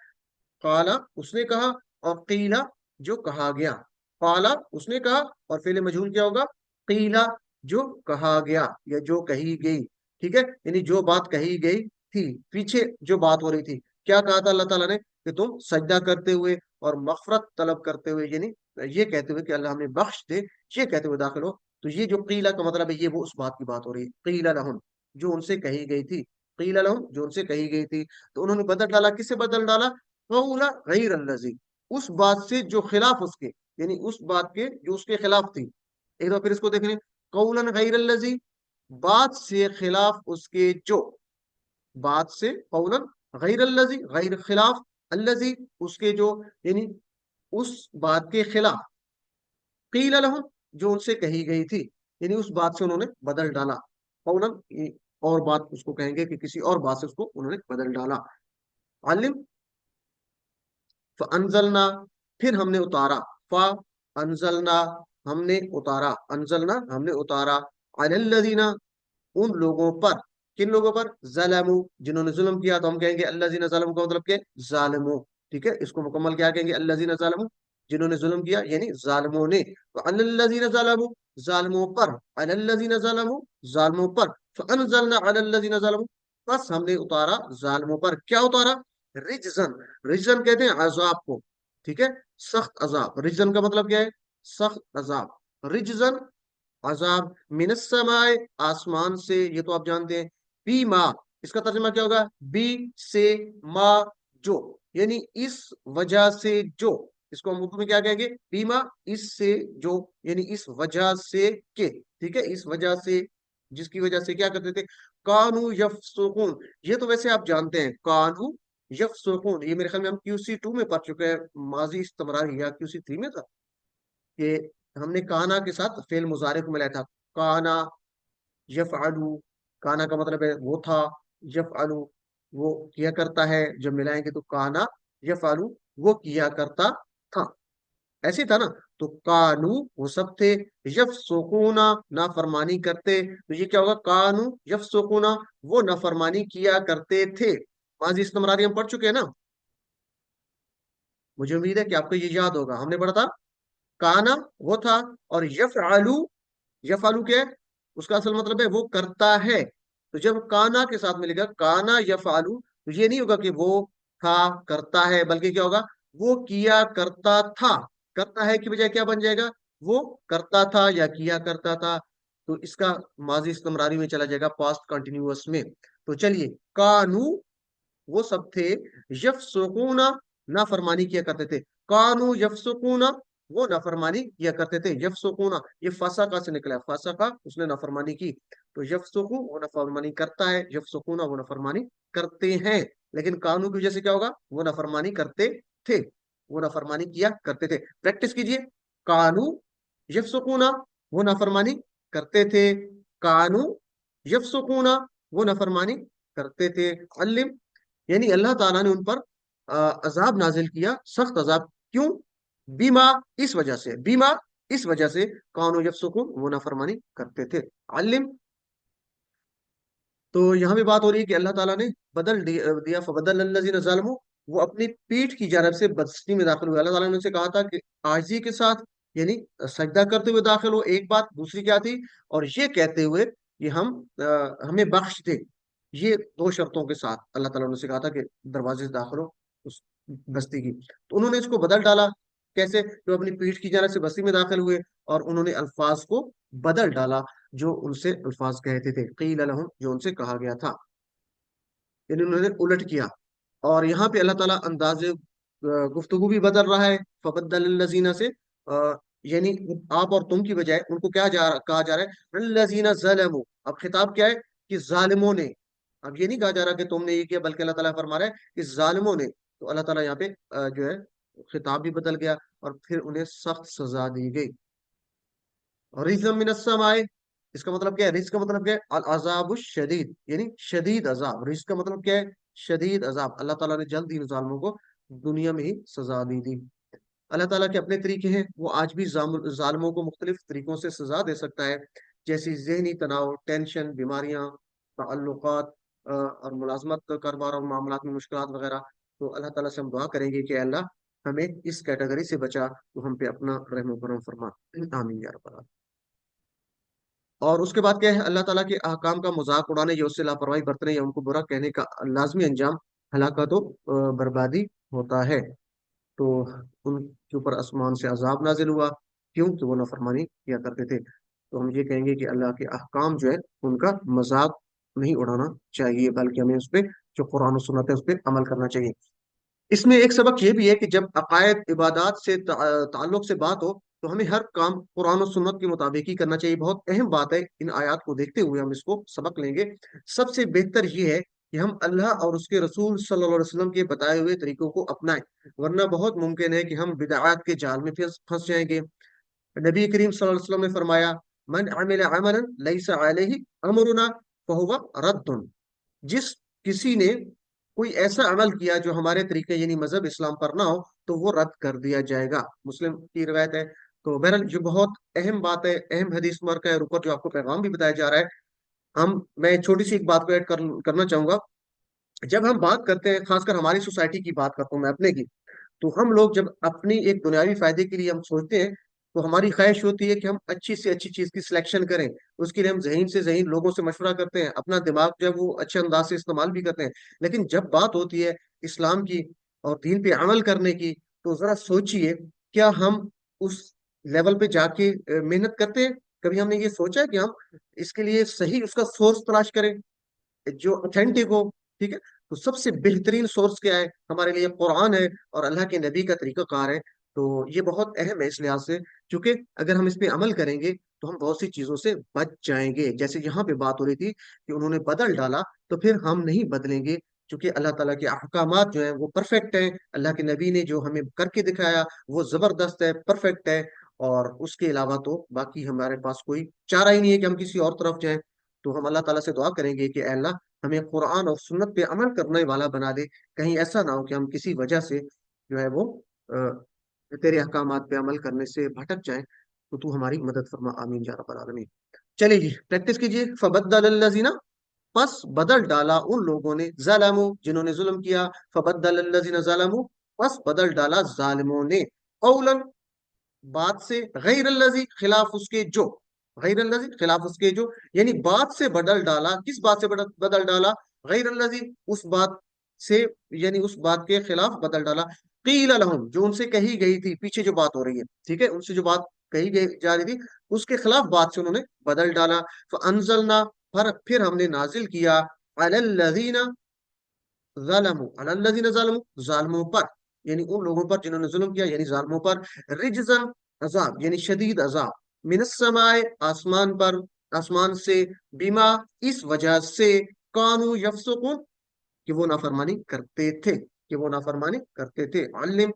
قال اس نے کہا، اور قیل جو کہا گیا. قال اس نے کہا، اور فعل مجہول کیا ہوگا؟ قیل جو کہا گیا یا جو کہی گئی. ٹھیک ہے، یعنی جو بات کہی گئی تھی، پیچھے جو بات ہو رہی تھی. کیا کہا تھا اللہ تعالیٰ نے؟ کہ تم سجدہ کرتے ہوئے اور مغفرت طلب کرتے ہوئے، یعنی یہ کہتے ہوئے کہ اللہ ہمیں بخش دے، یہ کہتے ہوئے داخل ہو. تو یہ جو قیل کا مطلب ہے، یہ وہ اس بات کی بات ہو رہی ہے. قیل لہم جو ان سے کہی گئی تھی، قیل لہم جو ان سے کہی گئی تھی. تو انہوں نے بدل ڈالا، کس سے بدل ڈالا؟ قول غیر الذی اس بات سے جو خلاف اس کے، یعنی اس بات کے جو اس کے خلاف تھی. ایک دفعہ پھر اس کو دیکھ لیں. قولا غیر الذی بات سے خلاف اس کے جو، بات سے قولا غیر الذی غیر خلاف، الذی اس کے جو، یعنی اس بات کے خلاف. قیل لہم جو ان سے کہی گئی تھی، یعنی اس بات سے انہوں نے بدل ڈالا. قولا اور بات اس کو کہیں گے کہ کسی اور بات سے اس کو انہوں نے بدل ڈالا. علم فانزلنا پھر ہم نے اتارا، فانزلنا ہم نے اتارا، انزلنا ہم نے اتارا، علی الذین ان لوگوں پر، کن لوگوں پر؟ ظلموا جنہوں نے ظلم کیا. تو ہم کہیں گے الذین ظلموا کا مطلب کیا ہے؟ ظالموں. ٹھیک ہے، اس کو مکمل کیا کہیں گے؟ الذین ظلموا جنہوں نے ظلم کیا، یعنی ظالموں نے. تو علی الذین ظلموا ظالموں پر، علی الذین ظلموا ظالموں پر، فانزلنا علی الذین ظلموا بس ہم نے اتارا ظالموں پر. کیا اتارا؟ رجزن. رجزن کہتے ہیں عذاب کو. ٹھیک ہے، سخت عذاب. رجزن کا مطلب کیا ہے؟ سخت عذاب. رجزن عذاب، من السماء آسمان سے، یہ تو آپ جانتے ہیں. بی ما اس کا ترجمہ کیا ہوگا؟ بی سے، ما جو، یعنی اس وجہ سے جو. اس کو ہم اردو میں کیا کہیں گے؟ بیما اس سے جو، یعنی اس وجہ سے کہ. ٹھیک ہے، اس وجہ سے، جس کی وجہ سے کیا کرتے تھے؟ کانو یفسقون. یہ تو ویسے آپ جانتے ہیں، کانو یفسقون، یہ میرے خیال میں ہم QC2 میں پڑھ چکے ہیں، ماضی استمراری، یا QC3 میں تھا، کہ ہم نے کانا کے ساتھ فعل مضارع کو ملایا تھا. کانا یفعلو، کانا کا مطلب ہے وہ تھا، یفعلو وہ کیا کرتا ہے. جب ملائیں گے تو کانا یفعلو وہ کیا کرتا تھا، ایسے تھا نا. تو کانو وہ سب تھے، یفسقون نافرمانی کرتے. تو یہ کیا ہوگا؟ کانو یفسقون وہ نافرمانی کیا کرتے تھے. ماضی استمراری ہم پڑھ چکے ہیں نا، مجھے امید ہے کہ آپ کو یہ یاد ہوگا. ہم نے پڑھا تھا کانا وہ تھا، اور یفعلو، یفعلو کیا ہے؟ اس کا اصل مطلب ہے وہ کرتا ہے. تو جب کانا کے ساتھ ملے گا کانا یفعلو، تو یہ نہیں ہوگا کہ وہ تھا کرتا ہے، بلکہ کیا ہوگا؟ وہ کیا کرتا تھا. کرتا ہے کی بجائے کیا بن جائے گا؟ وہ کرتا تھا یا کیا کرتا تھا. تو اس کا ماضی استمراری میں چلا جائے گا پاسٹ کنٹینیوس میں. تو چلیے، کانو وہ سب تھے، یفسقون نافرمانی کیا کرتے تھے. کانو یفسقون वो नाफरमानी किया करते थे। यफसुकूना, ये फसका से निकला है, फसका उसने नाफरमानी की, तो यफसुकू वो नाफरमानी करता है, यफसुकूना वो नाफरमानी करते हैं। लेकिन कानून की वजह से क्या होगा, वो नाफरमानी करते थे, वो नाफरमानी किया करते थे। प्रैक्टिस कीजिए, कानू यफसुकूना वो नाफरमानी करते थे, कानू यफसुकूना वो नाफरमानी करते थे। अल्लिम यानी अल्लाह ताला ने उन पर अजाब नाजिल किया, सख्त अजाब। क्यों? बीमा इस वजह से, बीमा इस वजह से कानू यफसुकून वो नाफरमानी करते थे। अल्लिम, तो यहाँ भी बात हो रही है कि अल्लाह ताला ने बदल दिया फबदल अल्लज़ीना ज़लमू, वो अपनी पीठ की जानब से बदस्ती में दाखिल हुए। अल्लाह ताला ने उनसे कहा था कि आजी के साथ यानी सजदा करते हुए दाखिल हो, एक बात। दूसरी क्या थी? और ये कहते हुए कि हम हमें बख्श दे। ये दो शर्तों के साथ अल्लाह ताला ने उनसे कहा था कि दरवाजे से दाखिल हो उस बस्ती की। तो उन्होंने इसको बदल डाला। कैसे? जो अपनी पीठ की जानब से बस्ती में दाखिल हुए और उन्होंने अल्फाज को बदल डाला, जो उनसे अल्फाज कहते थे, क़ील लहुम जो उनसे कहा गया था, यानी उन्होंने उलट किया। और यहाँ पे अल्लाह ताला अंदाज गुफ्तगू भी बदल रहा है, फबद्दल लजीना से यानी आप और तुम की बजाय उनको क्या कहा जा रहा है, लजीना ज़लमू। अब खिताब क्या है? कि जालिमों ने। अब ये नहीं कहा जा रहा कि तुमने ये किया, बल्कि अल्लाह ताला फरमा रहा है कि जालिमों ने। तो अल्लाह ताला यहाँ पे जो है खिताब भी बदल गया और फिर उन्हें सख्त सजा दी गई। और रिज़्क़म मिनस समाए, इसका मतलब क्या है? रिज़्क़ का मतलब क्या है? अल अज़ाबुश शदीद, यानी शदीद अजाब। रिज़्क़ का मतलब क्या है? शदीद अजाब। अल्लाह ताला ने जल्द ही इन जालिमों को दुनिया में ही सजा दी थी। अल्लाह ताला के अपने तरीके हैं, वो आज भी जालिमों को मुख्तलिफ तरीकों से सजा दे सकता है, जैसे जहनी तनाव, टेंशन, बीमारियां, ताल्लुकात और मुलाजमत कारोबार और मामलात में मुश्किलात वगैरह। तो अल्लाह ताला से हम दुआ करेंगे कि अल्लाह हमें इस कैटेगरी से बचा, तो हम पे अपना रहम करम फरमा। आमीन या रब्बल आलमीन। और उसके बाद क्या है? अल्लाह ताला के अहकाम का मजाक उड़ाने या उससे लापरवाही बरतने या उनको बुरा कहने का लाजमी अंजाम हलाकत बर्बादी होता है। तो उनके ऊपर आसमान से अजाब नाजिल हुआ, क्योंकि वो नाफरमानी किया करते थे। तो हम ये कहेंगे कि अल्लाह के अहकाम जो है उनका मजाक नहीं उड़ाना चाहिए, बल्कि हमें उस पे जो कुरान और सुन्नत है उस पे अमल करना चाहिए। इसमें एक सबक ये भी है कि जब अकायद इबादात से ताल्लुक से बात हो, तो हमें हर काम कुरान और सुन्नत के मुताबिक ही करना चाहिए। बहुत अहम बात है, इन आयत को देखते हुए हम इसको सबक लेंगे। सबसे बेहतर ये है कि हम अल्लाह और उसके रसूल सल्लल्लाहु अलैहि वसल्लम के बताए हुए तरीकों को अपनाएं, वरना बहुत मुमकिन है कि हम बिदअत के जाल में फंस फंस जाएंगे। नबी करीम सल्लल्लाहु अलैहि वसल्लम ने फरमाया, मन अमिल अमलन लैसा अलैहि अमरुना फहुवा रद्दुन। जिस किसी ने कोई ऐसा अमल किया जो हमारे तरीके यानी मजहब इस्लाम पर ना हो, तो वो रद्द कर दिया जाएगा। मुस्लिम की रिवायत है। तो बहरहाल जो बहुत अहम बात है, अहम हदीस मुबारक है, और ऊपर जो आपको पैगाम भी बताया जा रहा है, हम मैं छोटी सी एक बात को करना चाहूंगा। जब हम बात करते हैं, खासकर हमारी सोसाइटी की बात करता हूँ मैं अपने की, तो हम लोग जब अपनी एक दुनियावी फायदे के लिए हम सोचते हैं, तो हमारी ख्वाहिश होती है कि हम अच्छी से अच्छी चीज की सिलेक्शन करें। उसके लिए हम ज़हीन से ज़हीन लोगों से मशवरा करते हैं, अपना दिमाग जो है वो अच्छे अंदाज से इस्तेमाल भी करते हैं। लेकिन जब बात होती है इस्लाम की और दीन पे अमल करने की, तो जरा सोचिए, क्या हम उस लेवल पे जाके मेहनत करते हैं? कभी हमने ये सोचा है कि हम इसके लिए सही उसका सोर्स तलाश करें जो ऑथेंटिक हो? ठीक है, तो सबसे बेहतरीन सोर्स क्या है? हमारे लिए कुरान है और अल्लाह के नबी का तरीकाकार है। तो ये बहुत अहम है इस लिहाज से, क्योंकि अगर हम इस पे अमल करेंगे तो हम बहुत सी चीजों से बच जाएंगे। जैसे यहाँ पे बात हो रही थी कि उन्होंने बदल डाला, तो फिर हम नहीं बदलेंगे, क्योंकि अल्लाह ताला के अहकामात जो है वो परफेक्ट है। अल्लाह के नबी ने जो हमें करके दिखाया वो जबरदस्त है, परफेक्ट है। और उसके अलावा तो बाकी हमारे पास कोई चारा ही नहीं है कि हम किसी और तरफ जाएं। तो हम अल्लाह ताला से दुआ करेंगे कि "ऐ अल्लाह, हमें कुरान और सुन्नत पे अमल करने वाला बना दे। कहीं ऐसा ना हो कि हम किसी वजह से जो है वो तेरे अहकामात पे अमल करने से भटक जाए। तो तू हमारी मदद फरमा, आमीन या रब्बल आलमीन। चलिए जी, प्रैक्टिस कीजिए। फबद्दल अल्लज़ीना, बस बदल डाला उन लोगों ने, ज़लमू जिन्होंने जुल्म किया, फबद्दल अल्लज़ीना ज़लमू, बस बदल डाला जालिमों ने, कौलन बात से, गैर अल्लज़ी खिलाफ उसके जो, गैर अल्लज़ी खिलाफ उसके जो, यानी बात से बदल डाला। किस बात से बदल डाला? गैर अल्लज़ी उस बात से, यानी उस बात के खिलाफ बदल डाला। क़ील लहुम जो उनसे कही गई थी, पीछे जो बात हो रही है, ठीक है, उनसे जो बात कही गई जा रही थी उसके खिलाफ बात से उन्होंने बदल डाला। फअंज़लना, फिर हमने नाजिल किया, अलल्लज़ीना ज़लमू, अलल्लज़ीना ज़लमू जालिमों पर, यानी उन लोगों पर जिन्होंने जुल्म किया, यानी जालिमों पर, रिजजन अजाब यानी शदीद अजाब, मिनस समाए आसमान पर, आसमान से, बीमा इस वजह से, कानू यफसुकून कि वो नाफरमानी करते थे, कि वो नाफरमानी करते थे। अल्लिम,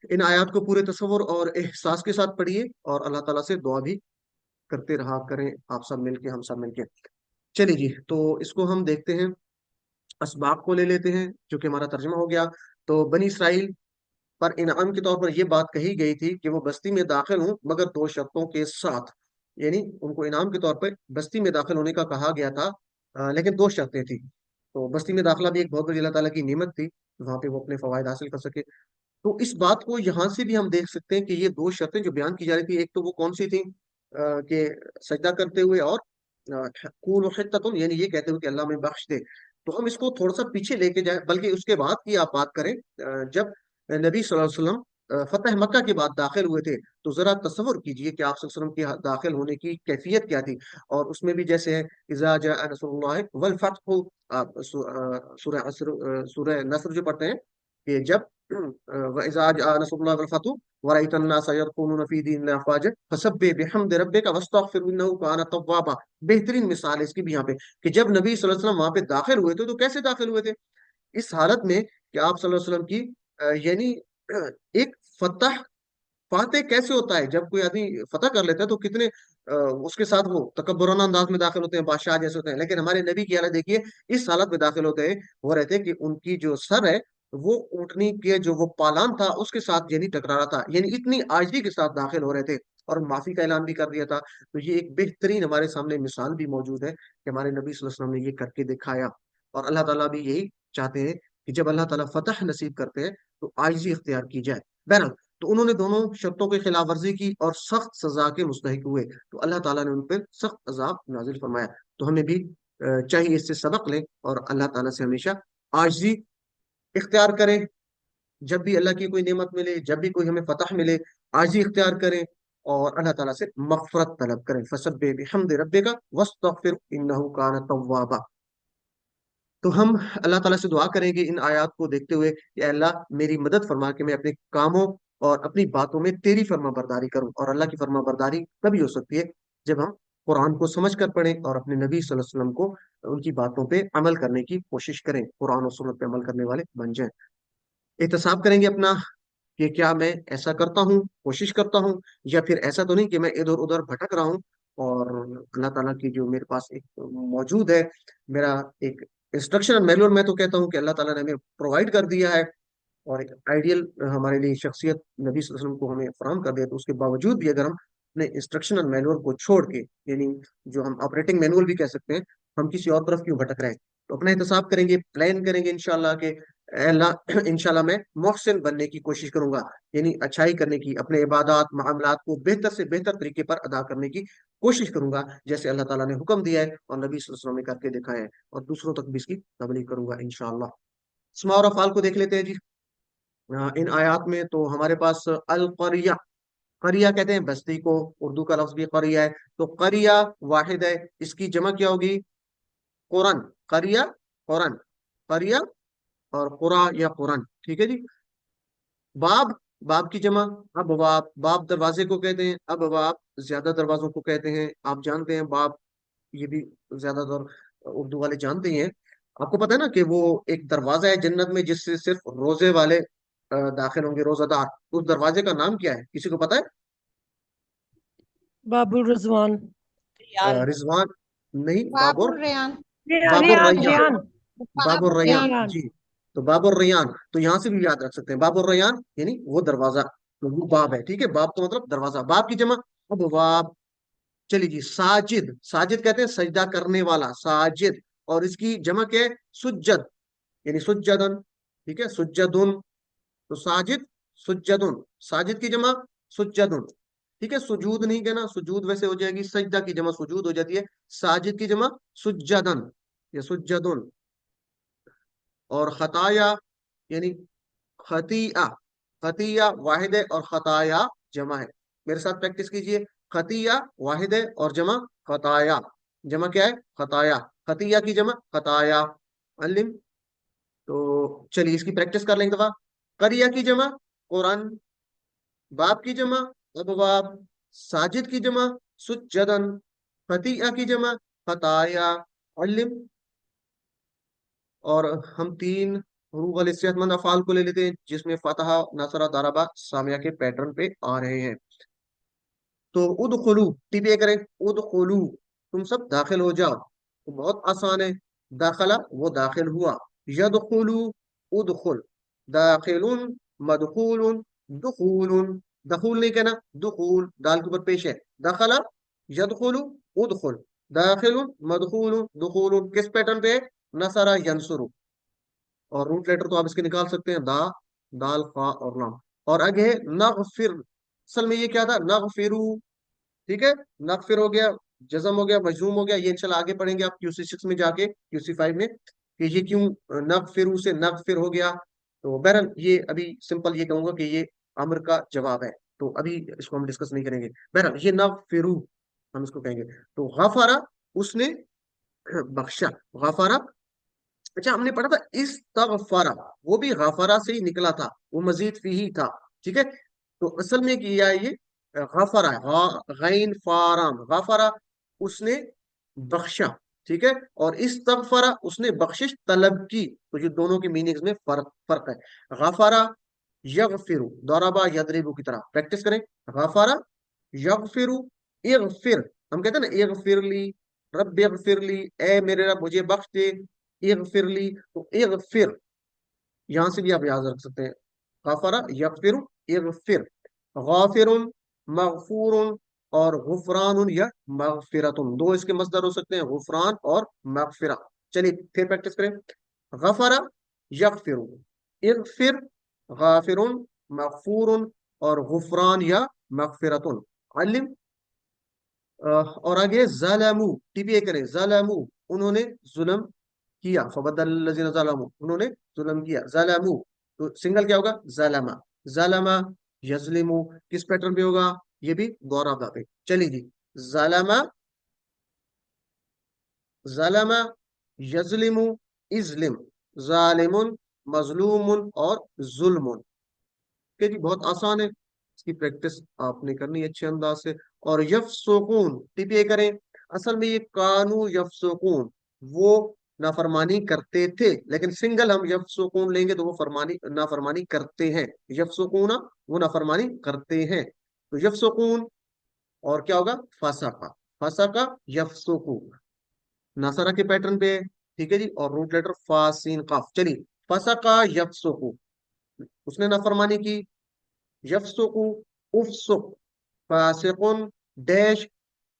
इन आयत को पूरे तसव्वुर और एहसास के साथ पढ़िए और अल्लाह ताला से दुआ भी करते रहा करें, आप सब मिलके, हम सब मिलके। चलिए जी, तो इसको हम देखते हैं, असबाब को ले लेते हैं जो कि हमारा तर्जुमा हो गया। तो बनी इसराइल पर इनाम के तौर पर यह बात कही गई थी कि वो बस्ती में दाखिल हों मगर दो शर्तों के साथ, यानी उनको इनाम के तौर पर बस्ती में दाखिल होने का कहा गया था, लेकिन दो शर्तें थी। तो बस्ती में दाखिला भी एक बहुत बड़ी अल्लाह ताला की नेमत थी, वहां पे वो अपने फवायद हासिल कर सके। तो इस बात को यहाँ से भी हम देख सकते हैं कि ये दो शर्तें जो बयान की जा रही थी, एक तो वो कौन सी थी, कि सजदा करते हुए और कूल हित्ततुन, यानी ये कहते हुए कि अल्लाह में बख्श दे। तो हम इसको थोड़ा सा पीछे लेके जाए, बल्कि उसके बाद की आप बात करें, जब नबी सल्लल्लाहु अलैहि वसल्लम फतह मक्का के बाद दाखिल हुए थे, तो जरा तसव्वुर कीजिए कि आप सल्लल्लाहु अलैहि वसल्लम के दाखिल होने की कैफियत क्या थी। और उसमें भी जैसे है, इज़ा जाअ नस्रुल्लाहि वल फतहु, आप सूरह नस्र जो पढ़ते हैं, कि जब वइज़ा जाअ नस्रुल्लाहि वल फतहु वरअयतन नास यदखुलून फी दीनिल्लाहि अफ़वाजा फसब्बिह बिहम्दि रब्बिका वस्तगफिर इन्नहु कान तव्वाबा। बेहतरीन मिसाल है इसकी भी यहाँ पे, कि जब नबी सल्लल्लाहु अलैहि वसल्लम वहां पे दाखिल हुए थे, तो कैसे दाखिल हुए थे, इस हालत में कि आप सल्लल्लाहु अलैहि वसल्लम की यानी एक फतह, फातह कैसे होता है, जब कोई आदमी फतह कर लेता है तो कितने उसके साथ वो तकब्बुराना अंदाज में दाखिल होते हैं, बादशाह जैसे होते हैं। लेकिन हमारे नबी की हालत देखिए, इस हालत में दाखिल होते हैं, वो रहते हैं कि उनकी जो सर है वो ऊंटनी के जो वो पालान था उसके साथ यानी टकरा रहा था, यानी इतनी आजिज़ी के साथ दाखिल हो रहे थे, और माफी का ऐलान भी कर दिया था। तो ये एक बेहतरीन हमारे सामने मिसाल भी मौजूद है कि हमारे नबी सल्लल्लाहु अलैहि वसल्लम ने ये करके दिखाया। और अल्लाह ताला भी यही चाहते हैं कि जब अल्लाह ताला फतह नसीब करते हैं तो आजिज़ी इख्तियार की जाए। बहरहाल, तो उन्होंने दोनों शर्तों की खिलाफ वर्जी की और सख्त सजा के मुस्तहिक हुए, तो अल्लाह ताला ने उन पर सख्त अजाब नाजिल फरमाया। तो हमें भी चाहिए इससे सबक लें और अल्लाह ताला से हमेशा आजिज़ी इख्तियार करें। जब भी अल्लाह की कोई नेमत मिले, जब भी कोई हमें फतह मिले, आजिज़ी इख्तियार करें और अल्लाह ताला से मगफरत तलब करें। फसब्बिह बिहम्दि रब्बिका वस्तगफिर इन्नहु कान तव्वाबा। तो हम अल्लाह ताला से दुआ करेंगे इन आयत को देखते हुए कि अल्लाह मेरी मदद फरमा के मैं अपने कामों और अपनी बातों में तेरी फर्मा बरदारी करूं। और अल्लाह की फर्मा बरदारी तभी हो सकती है जब हम कुरान को समझ कर पढ़ें और अपने नबी सल्लल्लाहु अलैहि वसल्लम को उनकी बातों पे अमल करने की कोशिश करें, कुरान और सुन्नत पे अमल करने वाले बन जाएं। एहतसाब करेंगे अपना कि क्या मैं ऐसा करता हूँ, कोशिश करता हूँ, या फिर ऐसा तो नहीं कि मैं इधर उधर भटक रहा हूँ। और अल्लाह ताला की जो मेरे पास एक मौजूद है, मेरा एक इंस्ट्रक्शन मैनुअल, मैं तो कहता हूँ कि अल्लाह ताला ने हमें प्रोवाइड कर दिया है, और एक आइडियल हमारे लिए शख्सियत नबी सल्लल्लाहु अलैहि वसल्लम को हमें फराहम कर दिया, तो उसके बावजूद भी अगर हम अपने इंस्ट्रक्शनल मैनुअल को छोड़ के, यानी जो हम ऑपरेटिंग मैनुअल भी कह सकते हैं, हम किसी और तरफ क्यों भटक रहे हैं। तो अपना एहतसाब करेंगे, प्लान करेंगे इंशाल्लाह के अल्लाह इंशाल्लाह मैं मोहसिन बनने की कोशिश करूंगा, यानी अच्छाई करने की, अपने इबादत मामलात को बेहतर से बेहतर तरीके पर अदा करने की कोशिश करूंगा, जैसे अल्लाह ताला ने हुक्म दिया है और नबी सल्लल्लाहु अलैहि वसल्लम ने करके दिखाया है, और दूसरों तक भी इसकी तबलीग करूंगा इंशाल्लाह। अस्मा और अफ़आल को देख लेते हैं जी। इन आयात में तो हमारे पास अल करिया, करिया कहते हैं बस्ती को, उर्दू का लफ्ज भी करिया है। तो करिया वाहिद है, इसकी जमा क्या होगी, कुरन। करिया कुरन, करिया और कुरा या कुरन, ठीक है जी। बाब, बाब की जमा अबवाब, बाब दरवाजे को कहते हैं, अबवाब ज्यादा दरवाजों को कहते हैं, आप जानते हैं बाब, ये भी ज्यादातर उर्दू वाले जानते ही हैं। आपको पता है ना कि वो एक दरवाजा है जन्नत में जिससे सिर्फ रोजे वाले दाखिल होंगे, रोजादार। उस दरवाजे का नाम क्या है, किसी को पता है? बाबुल रिजवान। यान। रिजवान नहीं, बाबुर, बाबुर रेयान। बाबुर रेयान रैयान, रेयान बाबुर बाबुर रैयान रेयान। रेयान। जी। तो बाबुर रैयान, तो यहाँ से भी याद रख सकते हैं, बाबुर रैयान यानी वो दरवाजा, तो वो बाब है, ठीक है। बाब तो मतलब दरवाजा, बाब की जमा अब बाब। चलिए जी, साजिद, साजिद कहते हैं सजदा करने वाला, साजिद। और इसकी जमा क्या है, सुज्जद, यानी सुज्जदन, ठीक है, सुज्जदुन। तो साजिद, सुज्जदुन, साजिद की जमा सुज्जदुन, ठीक है। सुजूद नहीं कहना, सुजूद वैसे हो जाएगी, सजदा की जमा सुजूद हो जाती है, साजिद की जमा सुज्जदन या सुज्जदुन। और खताया यानी खतिया, खतिया वाहिद है और खताया जमा है। मेरे साथ प्रैक्टिस कीजिए, खतिया वाहिद है और जमा खताया, जमा क्या है, खताया, खतिया की जमा खताया। अलिम, तो चलिए इसकी प्रैक्टिस कर लेंगे दफा। करिया की जमा कुरान, बाब की जमा अबवाब, साजिद की जमा सुज्जदन, फतिया की जमा फताया, अलिम। और हम तीन हरूफ वाले सेहतमंद अफाल को ले लेते हैं जिसमें फतहा, नसरा, दरबा, सामिया के पैटर्न पे आ रहे हैं। तो उदखुलू, टीपीए करें, उदखुलू, तुम सब दाखिल हो जाओ। तो बहुत आसान है, दाखला वो दाखिल हुआ, यदखुलू उदखुल, दाखिलुन मदखुलुन दुखुलुन, दखूल नहीं कहना, दुखूल दाल के ऊपर पेश है, दखला यदखुलू उदखुल, दाखिलुन मदखुलुन दुखुलुन, किस पैटर्न पे है, नसरा यंसुरु। और रूट लेटर तो आप इसके निकाल सकते हैं, दा, दाल, फा और लाम। और आगे है नगफिर, असल में ये क्या था, नगफिरू, ठीक है, नगफिर हो गया, जजम हो गया, मजूम हो गया, ये इंशाल्लाह आगे पढ़ेंगे आप QC 6 में जाके, QC 5 में, कि ये क्यों नगफिरू से नगफिर हो गया। तो बहरहाल ये अभी सिंपल ये कहूंगा कि ये अम्र का जवाब है, तो अभी इसको हम डिस्कस नहीं करेंगे। बहरहाल ये नगफिरू हम इसको कहेंगे। तो गफारा, उसने बख्शा, गफारा। अच्छा, हमने पढ़ा था इस्तगफरा, वो भी गफारा से ही निकला था, वो मजीद फी ही था, ठीक है। तो असल में किया ये गफरा है, गैन फाराम, गफरा उसने बख्शा, ठीक है। और इस्तगफरा उसने बख्शिश तलब की। तो ये दोनों के मीनिंग्स में फर्क फर्क है। गफरा यगफिरु, दरबा यदरिबु की तरह प्रैक्टिस करें। गफरा यगफिरु, इगफिर, हम कहते हैं ना इगफिरली, रब इगफिरली, ए मेरे रब मुझे बख्श दे, इगफिरली, तो इगफिर यहां से भी आप याद रख सकते हैं, गफरा यगफिरु इगफिर, गाफिरुन मगफूरुन और गुफरानुन या मगफिरतुन, दो इसके मसदर हो सकते हैं, गुफरान और मगफिरा। चलिए फिर प्रैक्टिस करें। गफरा यगफिरु, इगफिर, गाफिरुन, मगफूरुन और गुफरान या मगफिरतुन, अलिम। और आगे ज़लमू, टीपीए करें, ज़लमू उन्होंने जुल्म किया, फबद्दलल्लज़ीना ज़लमू उन्होंने जुल्म किया, ज़लमू तो सिंगल क्या होगा, ज़लमा, ज़लमा यज़लिमु, किस पैटर्न पे होगा, ये भी गौरव पे। चलिए जी, ज़लमा, ज़लमा यज़लिमु, इज़लिम, ज़ालिमुन, मज़लूमुन और ज़ुल्मुन। कि जी बहुत आसान है, इसकी प्रैक्टिस आपने करनी है अच्छे अंदाज से। और यफसुकून, टीपीए करें, असल में ये कानू यफसुकून, वो नाफरमानी करते थे, लेकिन सिंगल हम यफसुकून लेंगे तो वो फरमानी नाफरमानी करते हैं, यफसुकूना वो नाफरमानी करते हैं। तो यफसुकून और क्या होगा, फसाका, फसाका यफसुकू, नसरा के पैटर्न पे है, ठीक है जी। और रूट लेटर फासीन काफ। चलिए, फसाका यफसुकू, उसने नाफरमानी की, यफसुकु उफसुक, फासिकुन डैश,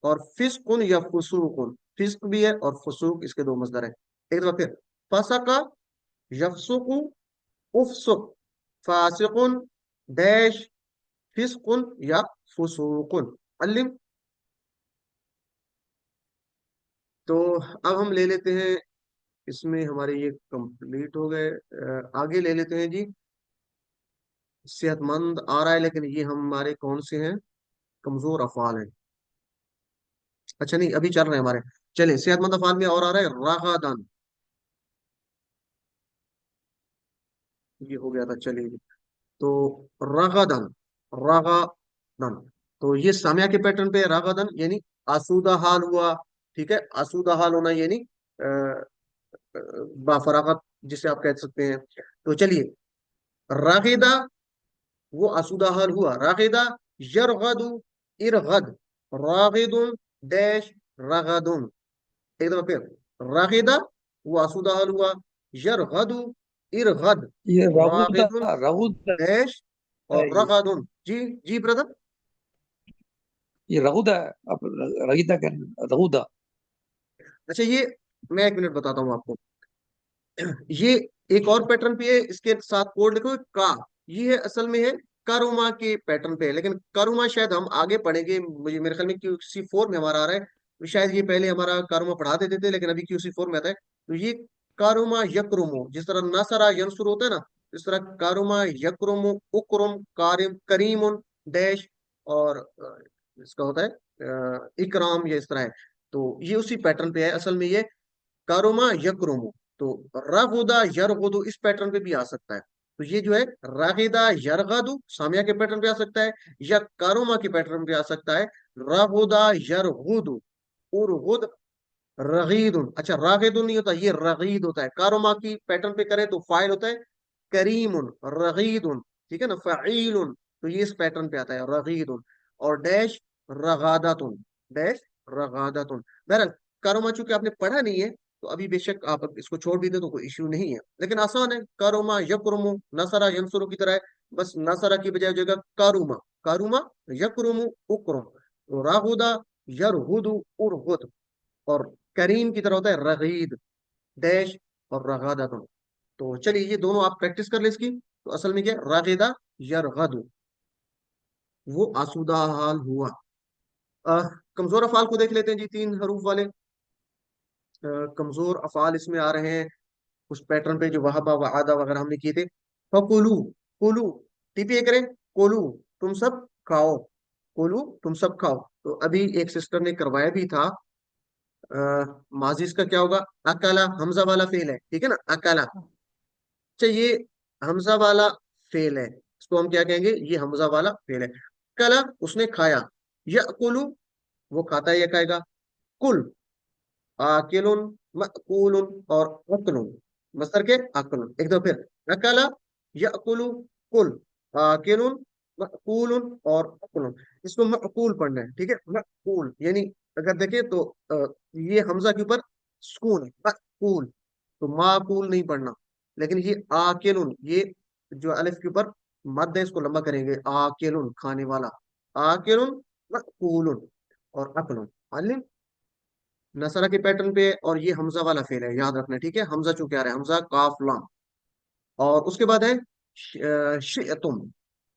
और फिस्कुन या फुसूकुन, फिस्क भी है और फुसूक, इसके दो मसदर है। एक दफा फिर, फसका यफसुकु उफसुक, फासिकुन डैश, फिस्कुन या फुसूकुन, अलिम। तो अब हम ले लेते हैं, इसमें हमारे ये कंप्लीट हो गए। आगे ले लेते हैं जी, सेहतमंद आ रहा है लेकिन ये हमारे कौन से हैं, कमजोर अफाल हैं। अच्छा नहीं, अभी चल रहे हैं हमारे। चलिए, सेहतमंद अफाल में और आ रहा है रागादान, ये हो गया था, चलिए। तो रागादान, रागादान, तो ये सामिया के पैटर्न पे है, रागादान यानी आसूदा हाल हुआ, ठीक है, आसूदा हाल होना यानी बाफरागत जिसे आप कह सकते हैं। तो चलिए, रागिदा वो आसूदा हाल हुआ, रागिदा यरगदु इरगद, रागिदुन डैश रगदुन, एक दफा फिर, रागिदा वो आसूदा हाल हुआ, यरगदु इरगद, ये रगुदा, रागिदुन रगुदा डैश है और ये रगदुन। जी जी ब्रदर। ये रगुदा है। आप रगीदा कह रहे हैं, रगुदा। अच्छा, ये मैं एक मिनट बताता हूँ आपको, ये एक और पैटर्न भी है, इसके साथ कोड लिखो का, ये है असल में है कारुमा के पैटर्न पे है, लेकिन कारुमा शायद हम आगे पढ़ेंगे, मुझे मेरे ख्याल में QC 4 में हमारा आ रहा है। तो शायद ये पहले हमारा कारुमा पढ़ा देते थे लेकिन अभी QC 4 में आता है। तो ये कारुमा यकरुमो, जिस तरह नसरा यंसुर होता है ना, इस तरह कारुमा यकरुमो उकरुम कारिम करीमुन डैश, और इसका होता है इकराम, ये इस तरह है। तो ये उसी पैटर्न पे है असल में, ये कारुमा यकरुमु। तो रगुदा यरगुदु इस पैटर्न पे भी आ सकता है। تو یہ جو ہے راغدہ یرغدو سامیہ کے پیٹرن پہ آ سکتا ہے یا کاروما کے پیٹرن پہ آ سکتا ہے. راغدا یرغدو ارغد رغید. اچھا راغد نہیں ہوتا، یہ رغید ہوتا ہے. کاروما کی پیٹرن پہ کریں تو فائل ہوتا ہے کریم رغید، ٹھیک ہے نا، فعیل. تو یہ اس پیٹرن پہ آتا ہے رغید. اور ڈیش رغادت، ڈیش رغادت. بہرحال کاروما چونکہ آپ نے پڑھا نہیں ہے تو ابھی بے شک آپ اس کو چھوڑ بھی دیں تو کوئی ایشو نہیں ہے، لیکن آسان ہے. کاروما یکرمو نصرہ ینصرو کی طرح ہے، بس نصرہ کی بجائے ہو جائے گا کاروما. کاروما یکرمو اکرم. راغدا یرغد ارغد. اور کریم کی طرح ہوتا ہے رغید ڈیش اور رغادت. تو چلیے یہ دونوں آپ پریکٹس کر لیں اس کی. تو اصل میں کیا ہے؟ راغدہ یرغد، وہ آسودہ حال ہوا. کمزور افعال کو دیکھ لیتے ہیں جی، 3 حروف والے کمزور افعال اس میں آ رہے ہیں اس پیٹرن پہ جو وہابا وعادہ وغیرہ ہم نے کیے تھے. فکلو، کلو ٹی پی اے کریں. کلو تم سب کھاؤ، کلو تم سب کھاؤ. تو ابھی ایک سسٹر نے کروایا بھی تھا. ماضی اس کا کیا ہوگا؟ اکالا حمزہ والا فعل ہے، ٹھیک ہے نا، اکالا. اچھا یہ حمزہ والا فعل ہے، اس کو ہم کیا کہیں گے؟ یہ حمزہ والا فعل ہے. کلا اس نے کھایا. یأکلو وہ کھاتا ہے یا کھائے گا. کل آکلن مأکول اور اکلن مصدر کے اکلن. ایک دو پھر اکلا یأکلو کل آکلن مأکول اور اکلن. اس کو مأکول پڑھنا ہے، ٹھیک ہے، مأکول. یعنی اگر دیکھیں تو یہ حمزہ کے اوپر سکون ہے مأکول، تو معقول نہیں پڑھنا. لیکن یہ آکلن، یہ جو الف کے اوپر مد ہے اس کو لمبا کریں گے. آکلن کھانے والا، آکلن مأکول اور اکلن. علم نصرہ کے پیٹرن پہ، اور یہ حمزہ والا فعل ہے، یاد رکھنا، ٹھیک ہے. حمزہ چونکہ آ رہا ہے، حمزہ کاف لام. اور اس کے بعد ہے شئتم.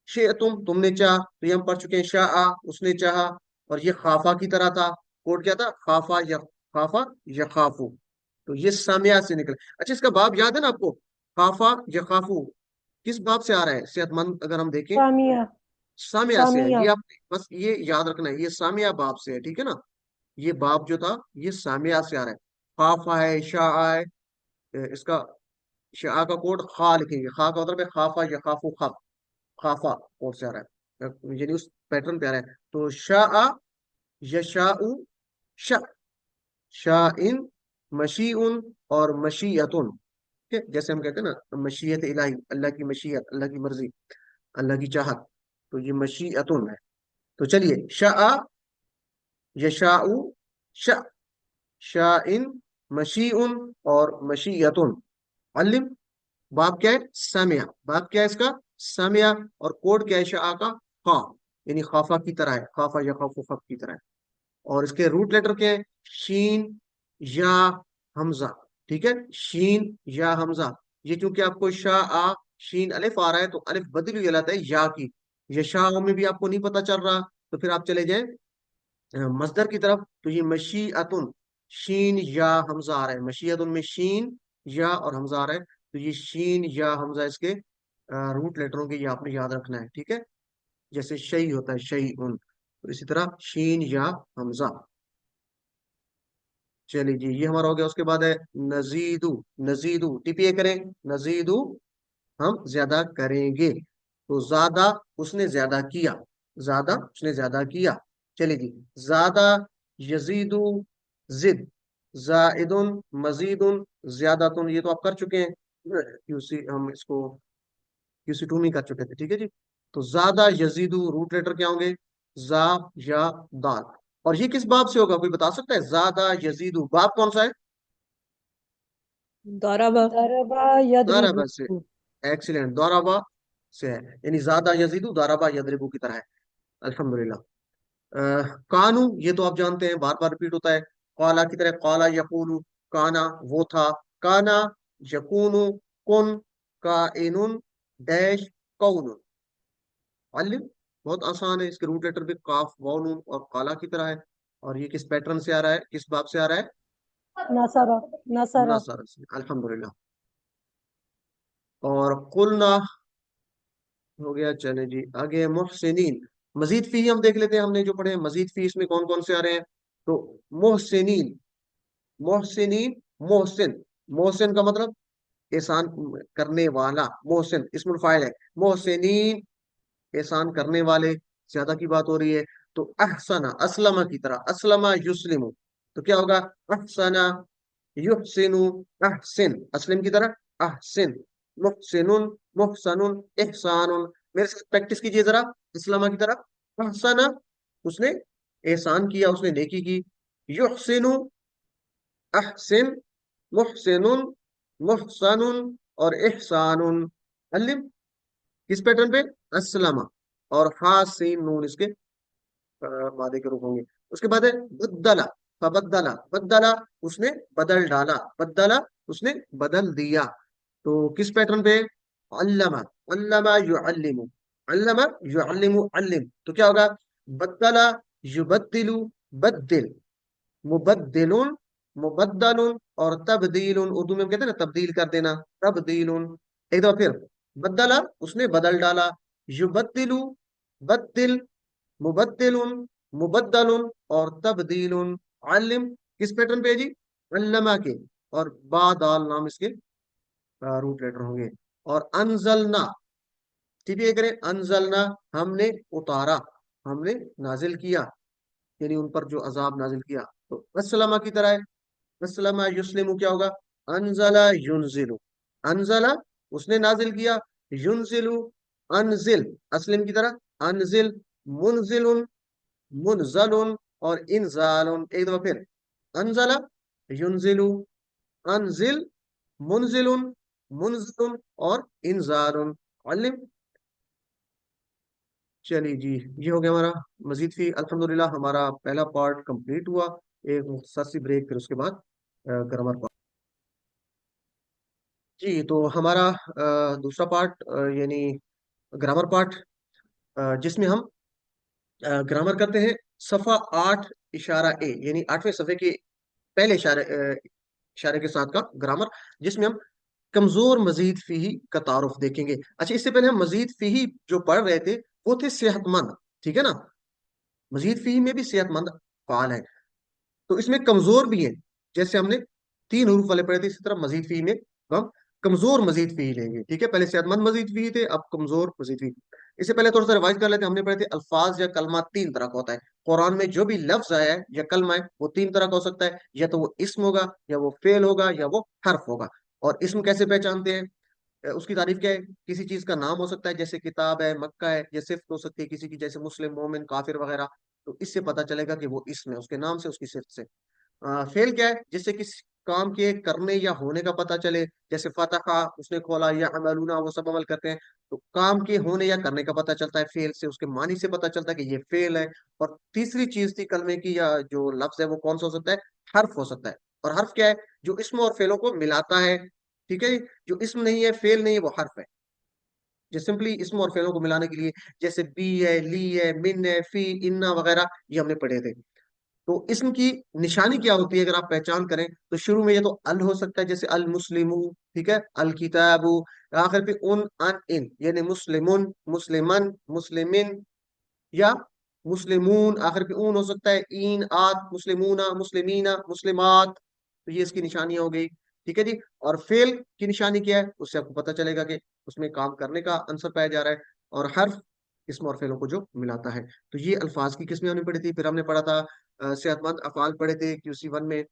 شئتم تم نے چاہا، تو یہ ہم پڑھ چکے ہیں. شاء اس نے چاہا. اور یہ خافا کی طرح تھا، کوڈ کیا تھا؟ خافا یخافو. تو یہ سامیہ سے نکلا. اچھا اس کا باب یاد ہے نا آپ کو؟ خافا یخافو کس باب سے آ رہا ہے؟ صحت مند اگر ہم دیکھیں سامیہ. سامیہ سے ہے. سامیہ. یہ آپ بس یہ یاد رکھنا ہے، یہ سامیہ باب سے ہے، ٹھیک ہے نا. یہ باب جو تھا یہ سامیہ سے آ رہا ہے. خافا ہے، شاء ہے. اس کا شاء کا کوڈ خا لکھیں گے. خا کا مطلب ہے خافا یخافو. خاف خافا کوڈ سے آ رہا ہے، یعنی اس پیٹرن پہ آ رہا ہے. تو شاء یشاء شاء شاء مشیء اور مشیتن. جیسے ہم کہتے ہیں نا مشیت الہی، اللہ کی مشیت، اللہ کی مرضی، اللہ کی چاہت. تو یہ مشیتن ہے. تو چلیے شاء یشاء شاء شاء مشیء اور مشیتن. علم باب کیا ہے؟ سامیہ. باب کیا ہے اس کا؟ سامیہ. اور کوڈ کیا ہے شاء کا؟ خا، یعنی خافا کی طرح ہے، خافا یخافو خف کی طرح ہے. اور اس کے روٹ لیٹر کیا ہے؟ شین یا حمزہ، ٹھیک ہے، شین یا حمزہ. یہ چونکہ آپ کو شاء شین الف آ رہا ہے تو الف بدل ہوئی جاتا ہے یا کی. یشاء میں بھی آپ کو نہیں پتا چل رہا تو پھر آپ چلے جائیں مصدر کی طرف. تو یہ مشیعتن شین یا حمزہ آ رہا ہے. مشیعتن میں شین یا اور حمزہ آ رہا ہے. تو یہ شین یا حمزہ اس کے روٹ لیٹروں کے یہ آپ نے یاد رکھنا ہے، ٹھیک ہے. جیسے شیء ہوتا ہے شیء، تو اسی طرح شین یا حمزہ. چلیے جی یہ ہمارا ہو گیا. اس کے بعد ہے نزیدو. نزیدو ٹی پی اے کریں. نزیدو ہم زیادہ کریں گے. تو زیادہ اس نے زیادہ کیا، زیادہ اس نے زیادہ کیا. چلیے جی زیادہ یزیدو زد زائد مزید زیادتن. یہ تو آپ کر چکے ہیں، ہم اس کو QC 2 میں کر چکے تھے، ٹھیک ہے جی. تو زیادہ یزیدو روٹ لیٹر کیا ہوں گے؟ زا یا دال. اور یہ کس باب سے ہوگا؟ کوئی بتا سکتا ہے؟ زیادہ یزیدو باب کون سا ہے؟ ضربہ. ضربہ یضرب. داربا سے. ایکسیلنٹ، داربا سے ہے، یعنی زیادہ یزیدو داربا یضربو کی طرح ہے. الحمدللہ. کانو یہ تو آپ جانتے ہیں، بار بار ریپیٹ ہوتا ہے. قالا کی طرح قالا یقولو. کانا وہ تھا. کانا یکونو کن کائنن ڈیش کون. علم بہت آسان ہے. اس کے روٹ لیٹر بھی کاف واو نون اور قالا کی طرح ہے. اور یہ کس پیٹرن سے آ رہا ہے؟ کس باب سے آ رہا ہے؟ نصرہ. نصرہ. نصر سے. الحمدللہ. اور قلنا ہو گیا. چلے جی آگے محسنین. مزید فی ہم دیکھ لیتے ہیں، ہم نے جو پڑھے ہیں مزید فی اس میں کون کون سے آ رہے ہیں. تو محسنین، محسنین محسن. محسن کا مطلب احسان کرنے والا، محسن اسم الفاعل ہے، محسنین احسان کرنے والے، زیادہ کی بات ہو رہی ہے، تو احسن اسلم کی طرح، اسلم یسلم، تو کیا ہوگا احسن یحسن، احسن اسلم کی طرح احسن، محسن محسن احسان، میرے ساتھ پریکٹس کیجئے ذرا، اسلم کی طرح احسن اس نے احسان کیا، اس نے نیکی کی، یحسن احسن محسن محسن اور احسان، علم کس پیٹرن پہ اسلم، اور حاسین نون اس کے مادے کے روپ ہوں گے. اس کے بعد ہے بدلا، فبدلا بدلا اس نے بدل ڈالا، بدلا اس نے بدل دیا، تو کس پیٹرن پہ علم، علم یعلم، علم یعلم علم، تو کیا ہوگا بدلا یبدل بدل، مبدل مبدل اور تبدیل، اردو میں ہم کہتے ہیں نا تبدیل کر دینا، تبدیل. ایک دفعہ پھر بدلا اس نے بدل ڈالا، یبدل بدل مبدل مبدل اور تبدیل، علم کس پیٹرن پہ جی علمہ کے، اور با دال نام اس کے روٹ لیٹر ہوں گے. اور انزلنا، ٹھیک ہے کریں انزلنا ہم نے اتارا، ہم نے نازل کیا، یعنی ان پر جو عذاب نازل کیا، تو اسلمہ کی طرح ہے، اسلمہ یسلم کیا ہوگا انزل ینزل، انزل اس نے نازل کیا، ینزل انزل اسلم کی طرح انزل، منزل منزل اور انزال. ایک دفعہ پھر انزل ینزل انزل منزل منزل اور انزال، علم. چلیے جی یہ ہو گیا ہمارا مزید فی. الحمدللہ ہمارا پہلا پارٹ کمپلیٹ ہوا، ایک مختصر سی بریک، پھر اس کے بعد گرامر پارٹ. جی تو ہمارا دوسرا پارٹ یعنی گرامر پارٹ، جس میں ہم گرامر کرتے ہیں صفحہ 8 اشارہ اے، یعنی 8ویں صفحے کے پہلے اشارے کے ساتھ کا گرامر، جس میں ہم کمزور مزید فیہی کا تعارف دیکھیں گے. اچھا اس سے پہلے ہم مزید فیہی جو پڑھ رہے تھے وہ تھے صحت مند، ٹھیک ہے نا، مزید فیہی میں بھی صحت مند فعال ہے، تو اس میں کمزور بھی ہیں، جیسے ہم نے 3 حروف والے پڑھے تھے، اسی طرح مزید فیہی میں ہم کمزور مزید فیہی لیں گے، ٹھیک ہے. پہلے صحت مند مزید فیہی تھے، اب کمزور مزید فیہی. اس سے پہلے تھوڑا سا ریوائز کر لیتے ہیں. ہم نے پڑھے تھے الفاظ یا کلمات 3 طرح کا ہوتا ہے قرآن میں، جو بھی لفظ آیا ہے یا کلمہ ہے وہ 3 طرح کا ہو سکتا ہے، یا تو وہ اسم ہوگا، یا وہ فعل ہوگا، یا وہ حرف ہوگا. اور اسم کیسے پہچانتے ہیں، اس کی تعریف کیا ہے، کسی چیز کا نام ہو سکتا ہے جیسے کتاب ہے، مکہ ہے، یا صفت ہو سکتی ہے کسی کی جیسے مسلم مومن کافر وغیرہ، تو اس سے پتا چلے گا کہ وہ اسم ہے، اس کے نام سے، اس کی صفت سے. فعل کیا ہے، جس سے کس کام کے کرنے یا ہونے کا پتا چلے، جیسے فتح اس نے کھولا، یا عملونا وہ سب عمل کرتے ہیں، تو کام کے ہونے یا کرنے کا پتا چلتا ہے فعل سے، اس کے معنی سے پتا چلتا ہے کہ یہ فعل ہے. اور تیسری چیز تھی کلمے کی یا جو لفظ ہے وہ کون سا ہو سکتا ہے، حرف ہو سکتا ہے. اور حرف کیا ہے، جو اسم اور فعلوں کو ملاتا ہے، ٹھیک ہے جی. جو اسم نہیں ہے فعل نہیں ہے وہ حرف ہے، جو سمپلی اسم اور فعلوں کو ملانے کے لیے، جیسے بی ہے، لی ہے، من ہے، فی، انا وغیرہ، یہ ہم نے پڑھے تھے. تو اسم کی نشانی کیا ہوتی ہے اگر آپ پہچان کریں تو شروع میں یہ تو ال ہو سکتا ہے، جیسے المسلم، ٹھیک ہے، الکتاب، آخر پہ ان یعنی مسلمن مسلمن مسلمن، یا مسلمون آخر پہ اون ہو سکتا ہے، این آت مسلمون مسلمین مسلمات، تو یہ اس کی نشانیاں ہو گئی، ٹھیک ہے جی. اور فعل کی نشانی کیا ہے، اس سے آپ کو پتا چلے گا کہ اس میں کام کرنے کا عنصر پایا جا رہا ہے. اور حرف اسم اور فعلوں کو جو ملاتا ہے. تو یہ الفاظ کی قسمیں ہم نے پڑھی تھی. پھر ہم نے پڑھا تھا صحت مند افعال پڑھے تھے QC1 میں.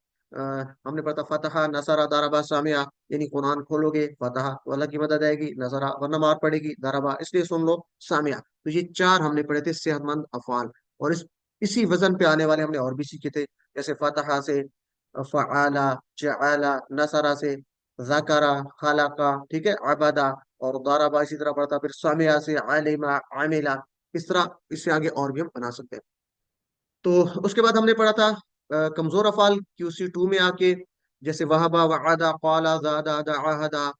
ہم نے پڑھا تھا فتح نصرہ ضربہ سامعہ، یعنی قرآن کھولو گے فتح تو اللہ کی مدد آئے گی، نظرہ ورنہ مار پڑے گی، ضربہ اس لیے سن لو، سامعہ. تو یہ 4 ہم نے پڑھے تھے صحت مند افعال. اور اسی وزن پہ آنے والے ہم نے اور بھی سیکھے تھے، جیسے فتح سے فعالا، جعالا، نصرہ سے ذکرہ، خلقہ، ٹھیک ہے، عبدہ، اور ضربہ اسی طرح پڑھتا. پھر سامعہ سے علمہ، عاملہ، اس طرح اس سے آگے اور بھی ہم بنا سکتے ہیں. تو اس کے بعد ہم نے پڑھا تھا کمزور افعال QC2 میں آ کے، جیسے وہبا، وعدہ، قالا، زادہ، دعاہدہ،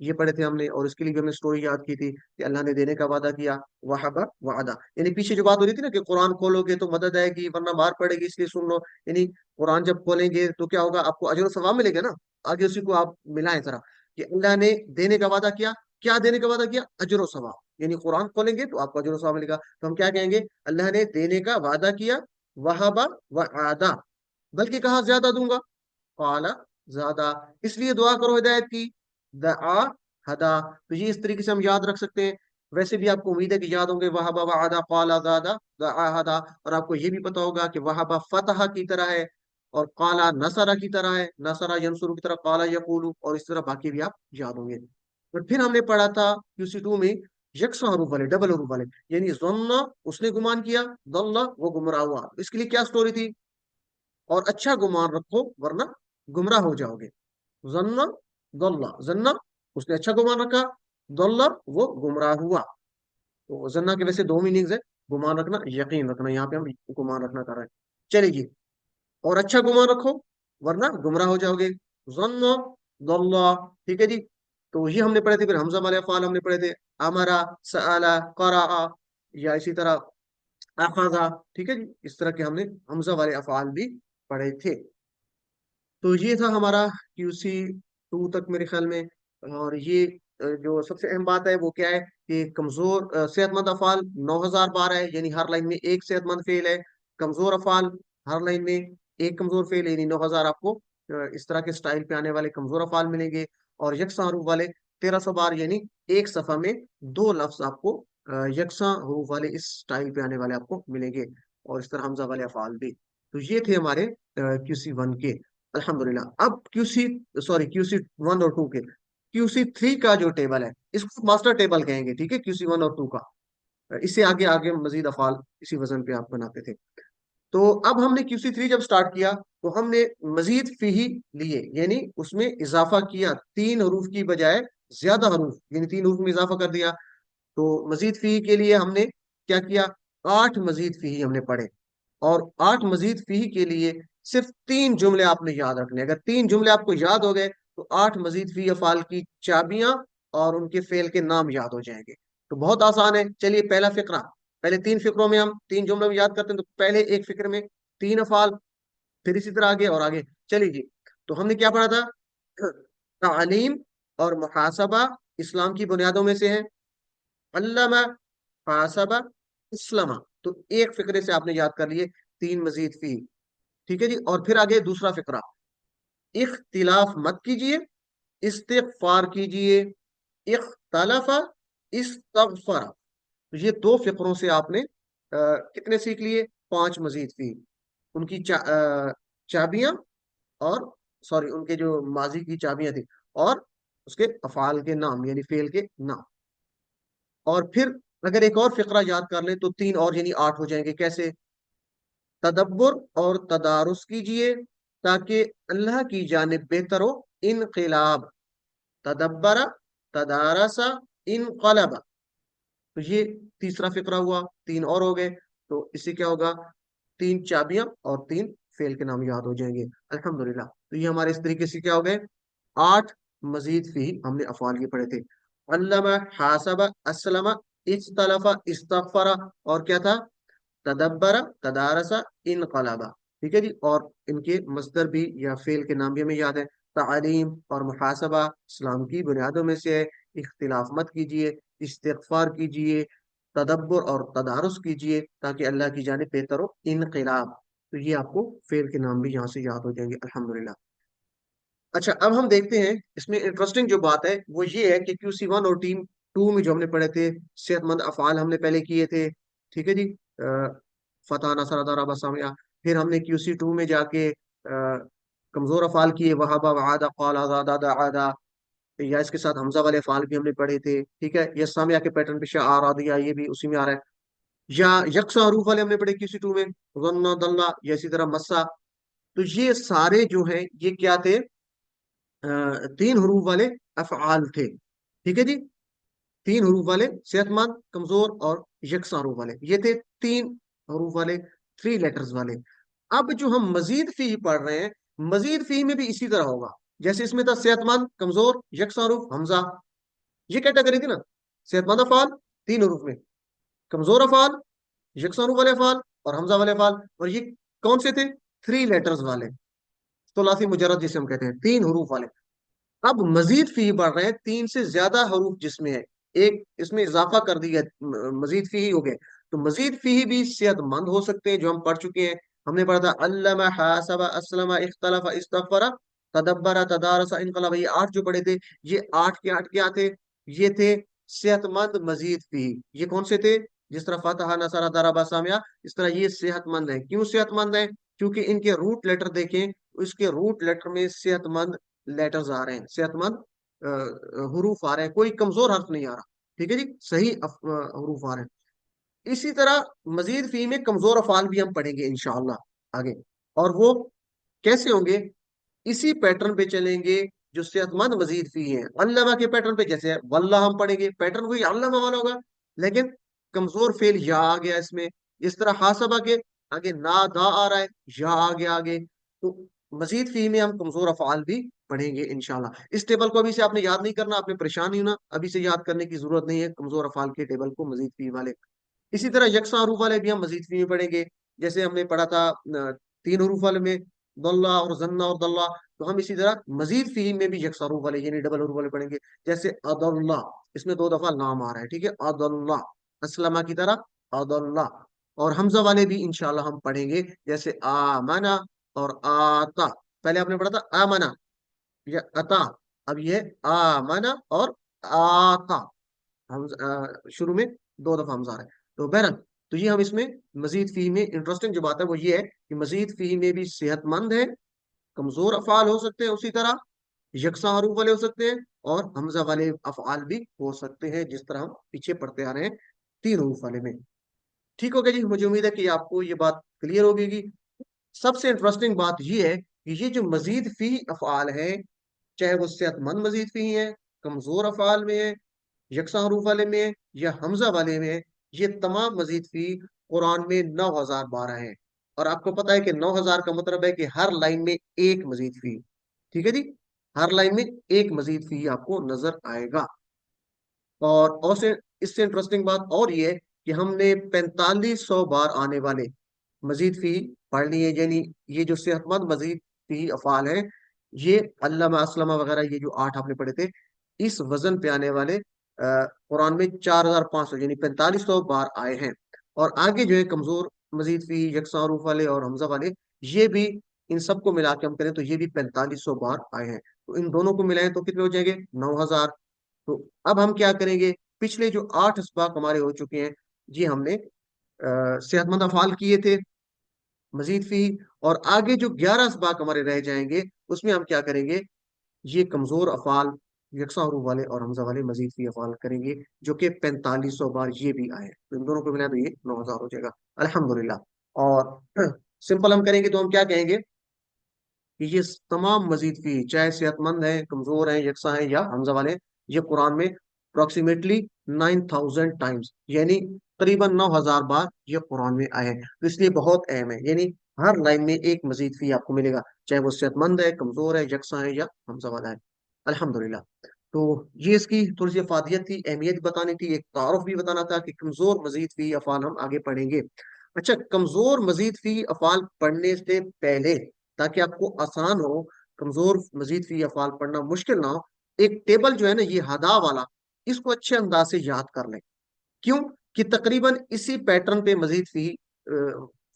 یہ پڑھے تھے ہم نے. اور اس کے لیے بھی ہم نے سٹوری یاد کی تھی کہ اللہ نے دینے کا وعدہ کیا، وہبا وعدہ، یعنی پیچھے جو بات ہو رہی تھی نا کہ قرآن کھولو گے تو مدد آئے گی ورنہ مار پڑے گی اس لیے سن لو، یعنی قرآن جب کھولیں گے تو کیا ہوگا، آپ کو اجر و ثواب ملے گا نا. آگے اسی کو آپ ملائیں ذرا کہ اللہ نے دینے کا وعدہ کیا، کیا دینے کا وعدہ کیا، اجر و ثواب، یعنی قرآن کھولیں گے تو آپ کو اجر و ثواب ملے گا. تو ہم کیا کہیں گے، اللہ نے دینے کا وعدہ کیا، وہبا وعدہ، بلکہ کہا زیادہ دوں گا، قالا زیادہ، اس لیے دعا کرو ہدایت کی، दआ हदा। तो ये इस तरीके से हम याद रख सकते हैं। वैसे भी आपको उम्मीद है कि याद होंगे वहाबा वआदा काला ज़ादा दआ हदा। और आपको ये भी पता होगा कि वहाबा फतह की तरह है, और काला नसरा की तरह है, नसरा यंसुरु की तरह काला यकूलु, और इस तरह बाकी भी आप याद होंगे। और फिर हमने पढ़ा था QC2 में यकसा हरूफ वाले, डबल हरूफ वाले, यानी ज़न्ना उसने गुमान किया, दल्ला वो गुमराह हुआ। इसके लिए क्या स्टोरी थी? और अच्छा गुमान रखो वरना गुमराह हो जाओगे। जन्ना दल्ला, जन्ना उसने अच्छा गुमान रखा, दल्ला वो गुमराह हुआ। तो जन्ना के वैसे दो मीनिंग्स है, गुमान रखना, यकीन रखना। यहाँ पे हम गुमान रखना कर रहे हैं। चलिए जी, और अच्छा गुमान रखो वरना गुमराह हो जाओगे, जन्ना दल्ला। ठीक है जी। तो ये हमने पढ़े थे। फिर हमजा वाले अफ़ाल हमने पढ़े थे, अमरा, सअला, क़राअ, या इसी तरह अखज़ा। ठीक है जी, इस तरह के हमने हमजा वाले अफ़ाल भी पढ़े थे। तो ये था हमारा QC2 तक मेरे ख्याल में। और ये जो सबसे अहम बात है वो क्या है कि कमजोर सेहतमंद अफाल 9012 है, यानी हर लाइन में एक सेहतमंद फेल है। कमजोर अफाल हर लाइन में एक कमजोर फेल है, यानी 9000 आपको इस तरह के स्टाइल पे आने वाले कमजोर अफाल मिलेंगे। और यकसा हरूफ वाले 1300 बार, यानी एक सफा में दो लफ्ज आपको यकसा हरूफ वाले इस स्टाइल पे आने वाले आपको मिलेंगे। और इस तरह हमजा वाले अफाल भी। तो ये थे हमारे QC1 के। अल्हम्दुलिल्लाह। अब QC1 और 2 के, QC3 का जो टेबल है इसको मास्टर टेबल कहेंगे। ठीक है, QC1 और 2 का। इससे आगे आगे मजीद अफाल इसी वजन पे आप बनाते थे। तो अब हमने QC3 जब स्टार्ट किया तो हमने मजीद फीही लिए, यानी उसमें इजाफा किया, 3 हरूफ की बजाय ज्यादा हरूफ, यानी 3 हरूफ में इजाफा कर दिया। तो मजीद फीही के लिए हमने क्या किया? 8 मजीद फीही हमने पढ़े। और 8 मजीद फीही के लिए सिर्फ 3 जुमले आपने याद रखने। अगर 3 जुमले आपको याद हो गए तो 8 मजीद फी अफाल की चाबियां और उनके फेल के नाम याद हो जाएंगे। तो बहुत आसान है। चलिए पहला फिक्रा, पहले 3 फिक्रों में हम 3 जुमलों में याद करते हैं। तो पहले एक फिक्र में 3 अफाल, फिर इसी तरह आगे और आगे। चलिए जी, तो हमने क्या पढ़ा था? तालीम और मुहासबा इस्लाम की बुनियादों में से है। अल्लमा, हासबा, इस्लामा। तो एक फिक्रे से आपने याद कर लिए 3 मजीद फी। ठीक है जी। और फिर आगे दूसरा फिक्रा, इख्तिलाफ मत कीजिए, इस्तिगफार कीजिए। इख्तलफा, इस्तगफरा। तो ये 2 फिक्रों से आपने कितने सीख लिए? 5 मजीद फी। उनकी चाबियां, और सॉरी उनके जो माजी की चाबियां थी, और उसके अफाल के नाम यानी फेल के नाम। और फिर अगर एक और फिक्रा याद कर ले तो 3 और यानी 8 हो जाएंगे। कैसे? तदब्बर और तदारुस कीजिए ताकि अल्लाह की जानिब बेहतर हो। इनकलाब, तदब्बरा, तदारसा, इनकलाबा। तो ये तीसरा फिक्रा हुआ, 3 और हो गए। तो इससे क्या होगा? 3 चाबियां और 3 फेल के नाम याद हो जाएंगे। अल्हम्दुलिल्लाह। तो ये हमारे इस तरीके से क्या हो गए? 8 मजीद फी हमने अफआल ये पढ़े थे। अल्लमा, हासबा, असलमा, इख्तलफा, इस्तगफरा, और क्या था? तदब्बरा, तदारसा, इनकलाबा। ठीक है जी। और इनके मस्दर भी या फेल के नाम भी हमें याद है। तालीम और मुहासबा इस्लाम की बुनियादों में से है। इख्तिलाफ मत कीजिए, इस्तिगफार कीजिए, तदब्बर और तदारुस कीजिए ताकि अल्लाह की जानिब बेहतर हो। इनकलाब। तो ये आपको फेल के नाम भी यहाँ से याद हो जाएंगे। अल्हम्दुलिल्लाह। अच्छा, अब हम देखते हैं इसमें इंटरेस्टिंग जो बात है वो ये है कि QC1 और 2 में जो हमने पढ़े थे सेहतमंद अफआल हमने पहले किए थे। ठीक है जी। फतह, नसर, दरा, बसामिया। फिर हमने QC2 में जाके कमजोर अफआल किए, वहाबा, वआदा, क़ाला, ज़ादा, दआदा, या इसके साथ हमजा वाले अफआल भी हमने पढ़े थे। ठीक है, ये सामिया के पैटर्न पे शार आ दिया, ये भी उसी में आ रहा है। या यकसा हरूफ वाले हमने पढ़े QC2 में, ज़न्ना, दल्ला, या इसी तरह मस्सा। तो ये सारे जो हैं ये क्या थे? 3 हरूफ वाले अफआल थे। ठीक है जी। 3 हरूफ वाले सेहतमंद, कमजोर और यकसा हरूफ वाले, ये थे 3 हरूफ वाले, 3 लेटर्स वाले। अब जो हम मजीद फी पढ़ रहे हैं, मजीद फी में भी इसी तरह होगा। जैसे इसमें था सेहतमंद, कमजोर, यकसा हरूफ, हमजा, ये कैटेगरी थी ना। सेहतमंद अफाल 3 हरूफ में, कमजोर अफाल, यकसा हरूफ वाले अफाल, और हमजा वाले अफाल। और ये कौन से थे? 3 लेटर्स वाले, सुलासी मुजर्रद जिसे हम कहते हैं, 3 हरूफ वाले। अब मजीद फी बढ़ रहे हैं, 3 से ज्यादा हरूफ जिसमें है, एक इसमें इजाफा कर दिया, मजीद फी ही हो गए। तो मजीद फी ही भी सेहतमंद हो सकते हैं, जो हम पढ़ चुके हैं। हमने पढ़ा था अल्लमा, हासबा, असलमा, इख्तलफा, इस्तगफरा, तदब्बरा, तदारसा, इनकलाब, ये 8 जो पढ़े थे, ये 8 के 8 क्या थे? ये थे सेहतमंद मजीद फी। ये कौन से थे? जिस तरह फतहा, नसरा, दरबा, सामिया, इस तरह ये सेहतमंद है। क्यों सेहतमंद है? क्योंकि इनके रूट लेटर देखें, इसके रूट लेटर में सेहतमंद लेटर्स आ रहे हैं, सेहतमंद हरूफ आ रहे हैं, कोई कमजोर हर्फ नहीं आ रहा। ठीक है जी, सही हरूफ आ रहे हैं। इसी तरह मजीद फी में कमजोर अफाल भी हम पढ़ेंगे इंशाअल्लाह आगे। और वो कैसे होंगे? इसी पैटर्न पे चलेंगे जो सेहतमंद मजीद फी है, अल्लामा के पैटर्न पे। जैसे वल्लाह हम पढ़ेंगे, पैटर्न वही अल्लामा वाला होगा, लेकिन कमजोर फेल या आ गया इसमें। इस तरह हासबा के आगे ना दा आ रहा है, या आ गया आगे। तो मजीद फी में हम कमजोर अफआल भी पढ़ेंगे इंशाल्लाह। इस टेबल को अभी से आपने याद नहीं करना, आपने परेशान नहीं होना, अभी से याद करने की जरूरत नहीं है कमजोर अफआल के टेबल को, मजीद फी वाले। इसी तरह यकसा हरूफ वाले भी हम मजीद फी में पढ़ेंगे। जैसे हमने पढ़ा था 3 हरूफ वाले में दल्ला और जन्ना और दल्ला, तो हम इसी तरह मजीद फी में भी यकसा हरूफ वाले यानी डबल हरूफ वाले पढ़ेंगे। जैसे अदल्ला, इसमें 2 दफा नाम आ रहा है, ठीक है, अदल्ला, असलमा की तरह अदल्ला। और हमजा वाले भी इंशाल्लाह हम पढ़ेंगे, जैसे आमना और आता। पहले आपने पढ़ा था आमना या अता, अब ये आमना और आता। हम शुरू में 2 दफा हमजा आ रहा है। तो बहरहाल, तो ये हम इसमें मजीद फी में इंटरेस्टिंग जो बात है वो ये है कि मजीद फी में भी सेहतमंद है, कमजोर अफआल हो सकते हैं, उसी तरह यकसा हरूफ वाले हो सकते हैं, और हमजा वाले अफआल भी हो सकते हैं, जिस तरह हम पीछे पढ़ते आ रहे हैं 3 हरूफ वाले में। ठीक हो गया जी, मुझे उम्मीद है कि आपको ये बात क्लियर होगी। सबसे इंटरेस्टिंग बात ये है कि ये जो मजीद फी अफआल है, चाहे वो सेहतमंद मजीद फी है, कमजोर अफआल में है, यकसा हरूफ वाले में है, या हमजा वाले में है, ये तमाम मजीद फी कुरान में 9012 है। और आपको पता है कि 9000 का मतलब है कि हर लाइन में एक मजीद फी। ठीक है जी, हर लाइन में एक मजीद फी आपको नजर आएगा। और से इससे इंटरेस्टिंग बात और ये है कि हमने 4500 बार आने वाले मजीद फी पढ़ ली है। यानी ये जो सेहतमंद मजीद फी अफाल है, ये अल्लामा असलमा वगैरह, ये जो 8 आपने पढ़े थे, इस वजन पे आने वाले कुरान में 4500 यानी 4500 बार आए हैं। और आगे जो है कमजोर मजीद फी, यकसा हरूफ वाले और हमजा वाले, ये भी, इन सबको मिला के हम करें तो ये भी 4500 बार आए हैं। तो इन दोनों को मिलाएं तो कितने हो जाएंगे? 9000। तो अब हम क्या करेंगे? पिछले जो 8 इसबाक हमारे हो चुके हैं, ये हमने सेहतमंद अफाल किए थे, मजीद फी। और आगे जो 11 इसबाक हमारे रह जाएंगे, उसमें हम क्या करेंगे? ये कमजोर अफाल, यकसा हरूफ वाले और हमजा वाले मजीद फी अफाल करेंगे, जो कि 4500 बार ये भी आए। तो इन दोनों को मिला तो ये 9000 हो जाएगा अल्हम्दुलिल्लाह। और सिंपल हम करेंगे तो हम क्या कहेंगे कि ये तमाम मजीद फी, चाहे सेहतमंद है, कमजोर है, यकसा है या हमजा वाले, ये कुरान में अप्रोक्सीमेटली 9000 टाइम्स यानी करीबन 9000 बार ये कुरान में आए हैं। तो इसलिए बहुत अहम है, यानी हर लाइन में एक मजीद फी आपको मिलेगा, चाहे वो सेहतमंद है, कमजोर है, यकसा है या हमजा वाला है। अल्हम्दुलिल्लाह। तो ये इसकी थोड़ी सी अफादियत थी, अहमियत बतानी थी, एक तारुफ भी बताना था कि कमजोर मजीद फी अफाल हम आगे पढ़ेंगे। अच्छा, कमजोर मजीद फी अफाल पढ़ने से पहले, ताकि आपको आसान हो, कमजोर मजीद फी अफाल पढ़ना मुश्किल ना हो, एक टेबल जो है ना ये हदा वाला, इसको अच्छे अंदाज से याद कर लें। क्यों? कि तकरीबन इसी पैटर्न पे मजीद फी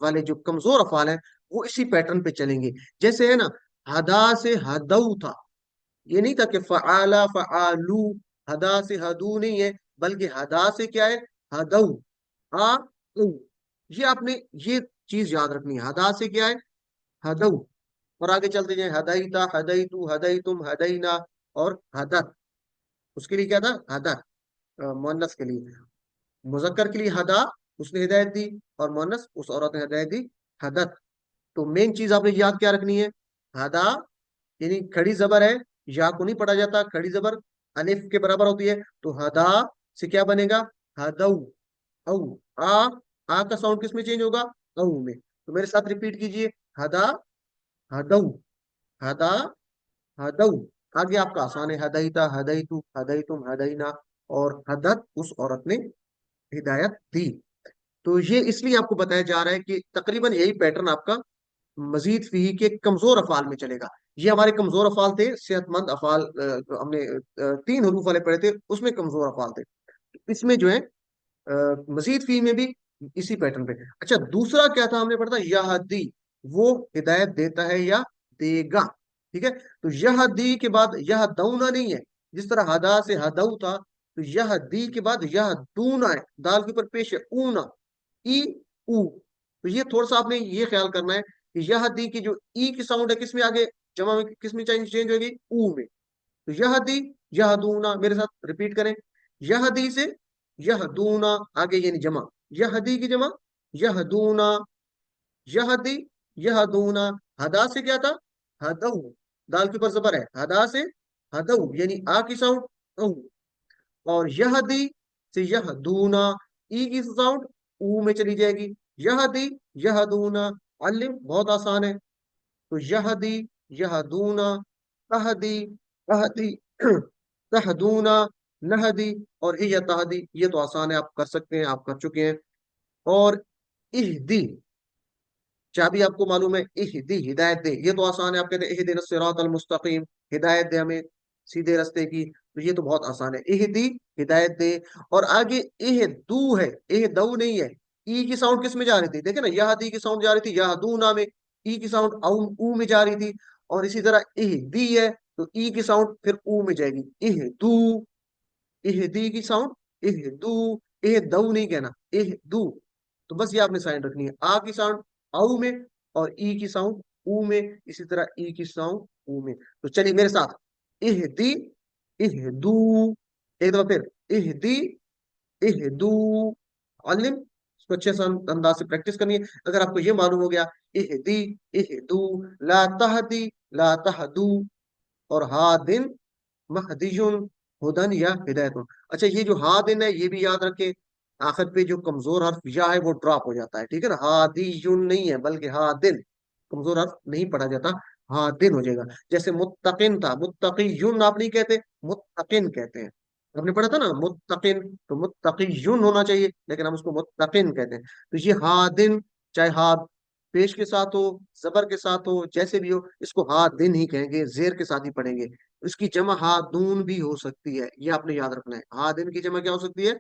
वाले जो कमजोर अफाल हैं, वो इसी पैटर्न पे चलेंगे। जैसे है ना, हदा से हदऊ था, ये नहीं था कि फ़आला फ़आलू, हदा से हदू नहीं है, बल्कि हदा से क्या है? हदऊ, आ उ। ये आपने ये चीज याद रखनी है, हदा से क्या है? हदऊ। और आगे चलते जाए, हदैता, हदैतु, हदैतुम, हदैना और हदत। उसके लिए क्या था? हदत, मुअन्नस के लिए। मुजक्कर के लिए हदा, उसने हिदायत दी, और मुअन्नस उस औरत ने हिदायत दी, हदत। तो मेन चीज आपने याद क्या रखनी है? हदा यानी खड़ी जबर है, या को नहीं पढ़ा जाता, खड़ी जबर अलिफ के बराबर होती है। तो हदा से क्या बनेगा? हदऊ, औ। आ, आ का साउंड किस में चेंज होगा? औ में। तो मेरे साथ रिपीट कीजिए, हदा, हदऊ, हदा, हदऊ। आगे आपका आसान है, हदैता, हदैतु, हदैतुम, हदैना और हदत उस औरत ने हिदायत दी। तो ये इसलिए आपको बताया जा रहा है कि तकरीबन यही पैटर्न आपका मजीद फी के कमजोर अफाल में चलेगा। ये हमारे कमजोर अफाल थे, सेहतमंद अफाल हमने 3 हरूफ वाले पढ़े थे, उसमें कमजोर अफाल थे। इसमें जो है मजीद फी में भी इसी पैटर्न पे। अच्छा, दूसरा क्या था हमने पढ़ा था? यहदी, वो हिदायत देता है या देगा। ٹھیک ہے. تو یہ دی کے بعد یہ دونا نہیں ہے، جس طرح ہدا سے ہدو تھا، تو یہ دی کے بعد یہ دونا ہے، دال کے اوپر پیش ہے اونا، ای او. تو یہ تھوڑا سا آپ نے یہ خیال کرنا ہے کہ یہ دی کی جو ای کی ساؤنڈ ہے کس میں آگے جمع میں کس میں چینج ہوگی؟ او میں. تو یہ دی یہ دونا، میرے ساتھ ریپیٹ کریں، یہ دی سے یہ دونا آگے یعنی جمع، یہ دی کی جمع یہ دونا، یہ دی یہ دونا. ہدا سے کیا تھا؟ ہدو، دال کے اوپر زبر ہے، ہدا سے ہدو یعنی آ کی ساؤنڈ او. اور یہ دی سے یہ دونا، ای کی ساؤنڈ او میں چلی جائے گی. یہ دی یہ دونا. علم بہت آسان ہے. تو یہ دی یہ دونا، تہدی تہدی تہدونا، نہدی اور ہی تہدی. یہ تو آسان ہے، آپ کر سکتے ہیں، آپ کر چکے ہیں. اور اہدی، چابی آپ کو معلوم ہے، اہدی ہدایت دے، یہ تو آسان ہے. آپ کہتے ہیں اہدنا الصراط المستقیم، ہدایت دے ہمیں سیدھے رستے کی، تو یہ تو بہت آسان ہے. اہدی ہدایت دے. اور آگے اہدو ہے، اہدو نہیں ہے. ای کی ساؤنڈ کس میں جا رہی تھی؟ دیکھیں نا، یہ دی کی ساؤنڈ جا رہی تھی یہ دونا میں، ای کی ساؤنڈ او میں جا رہی تھی. اور اسی طرح اہدی ہے تو ای کی ساؤنڈ پھر او میں جائے گی، اہدو. اہدی کی ساؤنڈ اہدو، اہدو نہیں کہنا، اہدو. تو بس یہ آپ نے سائن رکھنی ہے، آ کی ساؤنڈ او میں اور ای کی ساؤنڈ او میں، اسی طرح ای کی ساؤنڈ او میں. تو چلیے میرے ساتھ، اہدی اہدو، ایک دفعہ پھر اہدی اہدو. علم اس کو اچھے سے انداز سے پریکٹس کرنی ہے. اگر آپ کو یہ معلوم ہو گیا اہدی اہدو، لا تہدی لا تہدو، اور ہادن مہدیون، ہدن یا ہدایتون. اچھا یہ جو ہادن ہے یہ بھی یاد رکھیں، آخر پہ جو کمزور حرف یا ہے وہ ڈراپ ہو جاتا ہے، ٹھیک ہے نا. ہادیون نہیں ہے بلکہ ہادن، کمزور حرف نہیں پڑھا جاتا، ہادن ہو جائے گا. جیسے متقن تھا، متقیون آپ نہیں کہتے، متقن کہتے ہیں. آپ نے پڑھا تھا نا متقن، تو متقیون ہونا چاہیے لیکن ہم اس کو متقن کہتے ہیں. تو یہ ہادن، چاہے ہاتھ پیش کے ساتھ ہو زبر کے ساتھ ہو جیسے بھی ہو، اس کو ہادن ہی کہیں گے، زیر کے ساتھ ہی پڑھیں گے. اس کی جمع ہادون بھی ہو سکتی ہے، یہ آپ نے یاد رکھنا ہے. ہادن کی جمع کیا ہو سکتی ہے؟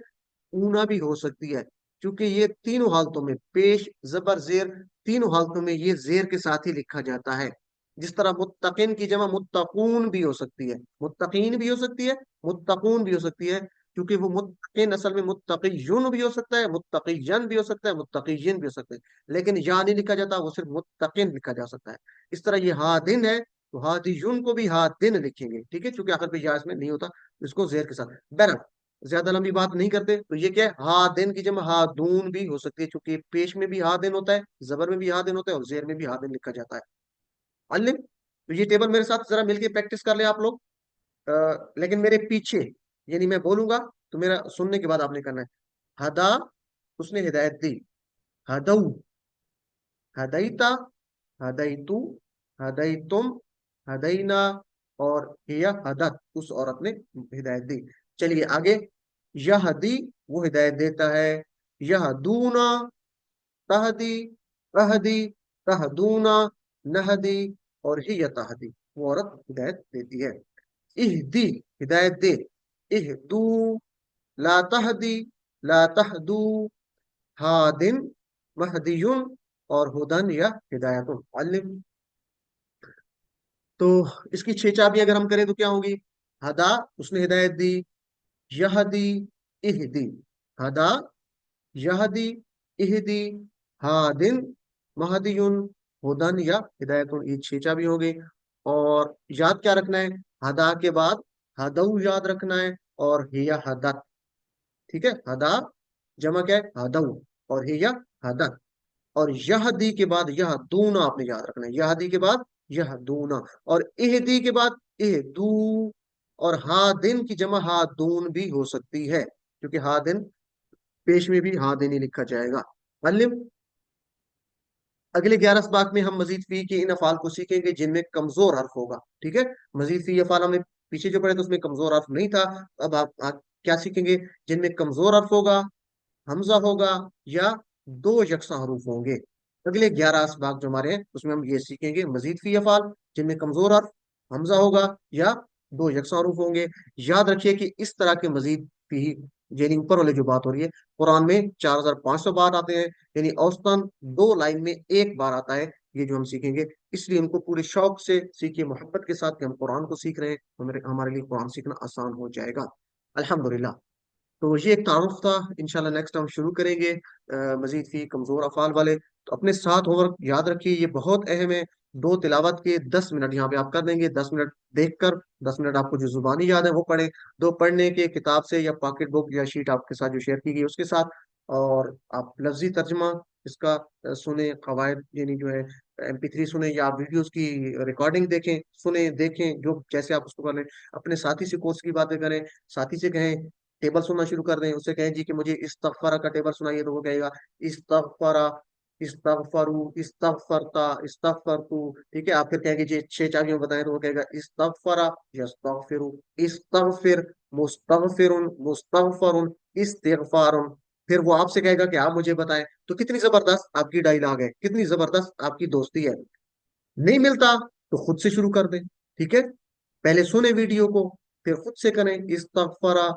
اونا بھی ہو سکتی ہے، کیونکہ یہ تینوں حالتوں میں پیش زبر زیر، تینوں حالتوں میں یہ زیر کے ساتھ ہی لکھا جاتا ہے. جس طرح متقن کی جمع متقون بھی ہو سکتی ہے، متقین بھی ہو سکتی ہے، متقون بھی ہو سکتی ہے، کیونکہ وہ متقین اصل میں متقیون بھی ہو سکتا ہے، متقین بھی ہو سکتا ہے، متقین بھی ہو سکتا ہے، لیکن یا نہیں لکھا جاتا، وہ صرف متقین لکھا جا سکتا ہے. اس طرح یہ ہادن ہے تو ہادیون کو بھی ہادن لکھیں گے، ٹھیک ہے، چونکہ آخر پہ یا اس میں نہیں ہوتا، اس کو زیر کے ساتھ. بہرحال زیادہ لمبی بات نہیں کرتے. تو یہ کیا ہے؟ ہادن کی جمع ہادون بھی ہو سکتی ہے، چونکہ پیش میں بھی ہادن ہوتا ہے، زبر میں بھی ہادن ہوتا ہے، اور زیر میں بھی ہادن لکھا جاتا ہے. علم. تو یہ ٹیبل میرے ساتھ ذرا مل کے پریکٹس کر لیں آپ لوگ، لیکن میرے پیچھے، یعنی میں بولوں گا تو میرا سننے کے بعد آپ نے کرنا ہے. ہدا، اس نے ہدایت دی. ہدو، ہدیتا، ہدیتو، ہدیتم، ہدینا، اور ہیا ہدت، اس عورت نے ہدایت دی. چلیے آگے، یہدی وہ ہدایت دیتا ہے، یہدونا، تہدی، اہدی، تہدونا، نہدی، اور ہی تہدی، وہ عورت ہدایت دیتی ہے. اہدی ہدایت دے، اہدو، لا تہدی لا تہدو، ہادن مہدیون، اور ہدن یا ہدایتون. علم. تو اس کی 6 چابی اگر ہم کریں تو کیا ہوگی؟ ہدا، اس نے ہدایت دی. یہدی، اہدی. ہدا، یہدی، اہدی، ہادن، مہدیون، ہدن یا ہدایتون. یہ 6 چابی ہو گئی. اور یاد کیا رکھنا ہے؟ ہدا کے بعد ہدو یاد رکھنا ہے، اور ہیا ہدت، ٹھیک ہے. ہدا جمع کیا ہے؟ ہدو، اور ہیا ہدت. اور یہدی کے بعد یہ دونا آپ نے یاد رکھنا ہے، یہدی کے بعد یہ دونا. اور اہدی کے بعد اہدو. اور ہادن کی جمع ہادون بھی ہو سکتی ہے، کیونکہ ہادن پیش میں بھی ہادن ہی لکھا جائے گا. علم. اگلے 11 اسباق میں ہم مزید فی کے ان افعال کو سیکھیں گے جن میں کمزور حرف ہوگا، ٹھیک ہے. مزید فی افعال ہم نے پیچھے جو پڑھے تو اس میں کمزور حرف نہیں تھا. اب آپ کیا سیکھیں گے؟ جن میں کمزور حرف ہوگا، حمزہ ہوگا، یا 2 یکساں حروف ہوں گے. اگلے 11 اسباق جو ہمارے ہیں اس میں ہم یہ سیکھیں گے مزید فی افعال جن میں کمزور حرف، حمزہ ہوگا، یا 2 یکساں حروف ہوں گے. یاد رکھیے کہ اس طرح کے مزید فی، یعنی اوپر والے جو بات ہو رہی ہے، قرآن میں 4500 بار آتے ہیں، یعنی اوسطاً 2 لائن میں 1 بار آتا ہے. یہ جو ہم سیکھیں گے، اس لیے ان کو پورے شوق سے سیکھیے، محبت کے ساتھ کہ ہم قرآن کو سیکھ رہے ہیں، ہمارے لیے قرآن سیکھنا آسان ہو جائے گا الحمدللہ۔ تو یہ ایک تعارف تھا، انشاءاللہ نیکسٹ ہم شروع کریں گے مزید فی کمزور افعال والے۔ تو اپنے ساتھ ہوم ورک یاد رکھیے، یہ بہت اہم ہے، 2 تلاوت کے 10 منٹ یہاں پہ آپ کر دیں گے، 10 منٹ دیکھ کر، 10 منٹ آپ کو جو زبانی یاد ہے وہ پڑھیں، 2 پڑھنے کے کتاب سے یا پاکٹ بک یا شیٹ آپ کے ساتھ جو شیئر کی گئی اس کے ساتھ، اور آپ لفظی ترجمہ اس کا سنیں، قواعد یعنی جو ہے MP3 سنیں، یا آپ ویڈیوز کی ریکارڈنگ دیکھیں، سنیں دیکھیں، جو جیسے آپ اس کو کریں، اپنے ساتھی سے کورس کی باتیں کریں، ساتھی سے کہیں ٹیبل سننا شروع کر دیں، اس سے کہیں جی کہ مجھے استغفارہ کا ٹیبل سنائیے، تو وہ کہے گا استغفارہ، استغفرو، استغفرتا، استغفرتو، ٹھیک ہے، آپ پھر کہیں گے جی 6 چابیاں بتائیں، تو وہ کہے گا استغفرہ، یستغفرو، استغفر، مستغفر، مستغفر، استغفار، پھر وہ آپ سے کہے گا کہ آپ مجھے بتائیں۔ تو کتنی زبردست آپ کی ڈائلاگ ہے، کتنی زبردست آپ کی دوستی ہے۔ نہیں ملتا تو خود سے شروع کر دیں، ٹھیک ہے، پہلے سنیں ویڈیو کو، پھر خود سے کریں، استغفرا،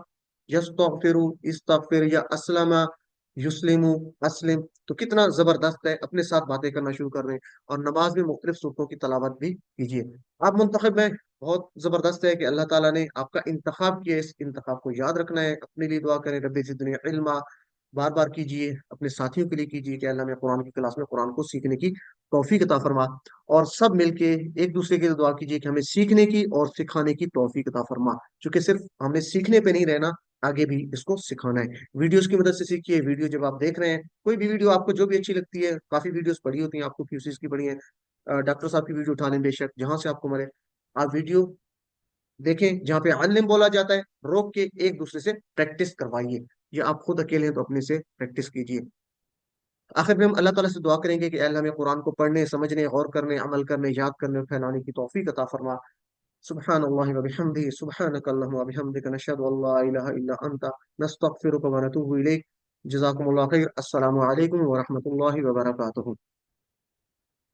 یستغفرو، استغفر، یا اسلم، یسلم، اسلم۔ تو کتنا زبردست ہے، اپنے ساتھ باتیں کرنا شروع کر دیں، اور نماز میں مختلف صورتوں کی تلاوت بھی کیجیے۔ آپ منتخب میں بہت زبردست ہے کہ اللہ تعالیٰ نے آپ کا انتخاب کیا، اس انتخاب کو یاد رکھنا ہے، اپنے لیے دعا کریں، رب زدنی علما بار بار کیجیے، اپنے ساتھیوں کے لیے کیجیے کہ اللہ میں قرآن کی کلاس میں قرآن کو سیکھنے کی توفیق عطا فرما، اور سب مل کے ایک دوسرے کے لیے دعا کیجیے کہ ہمیں سیکھنے کی اور سکھانے کی توفیق عطا فرما، کیونکہ صرف ہمیں سیکھنے پہ نہیں رہنا، آگے بھی اس کو سکھانا ہے۔ ویڈیوز کی مدد سے سیکھیے، ویڈیو جب آپ دیکھ رہے ہیں، کوئی بھی ویڈیو آپ کو جو بھی اچھی لگتی ہے، کافی ویڈیوز پڑھی ہوتی ہیں آپ کو، QCs کی پڑھی ہیں، ڈاکٹر صاحب کی ویڈیو اٹھا لیں، بے شک جہاں سے آپ کو ملے آپ ویڈیو دیکھیں، جہاں پہ علم بولا جاتا ہے روک کے ایک دوسرے سے پریکٹس کروائیے، یا آپ خود اکیلے ہیں تو اپنے سے پریکٹس کیجیے۔ آخر میں ہم اللہ تعالیٰ سے دعا کریں گے کہ اے اللہ ہمیں قرآن کو پڑھنے، سمجھنے، غور کرنے، عمل کرنے، یاد کرنے اور پھیلانے کی توفیق عطا فرما۔ سبحان اللہ و بحمدہ، سبحانک اللہم و بحمدک، نشہد ان لا الہ الا انت، نستغفرک و نتوب الیک۔ جزاکم اللہ خیر، السلام علیکم ورحمۃ اللہ وبرکاتہ۔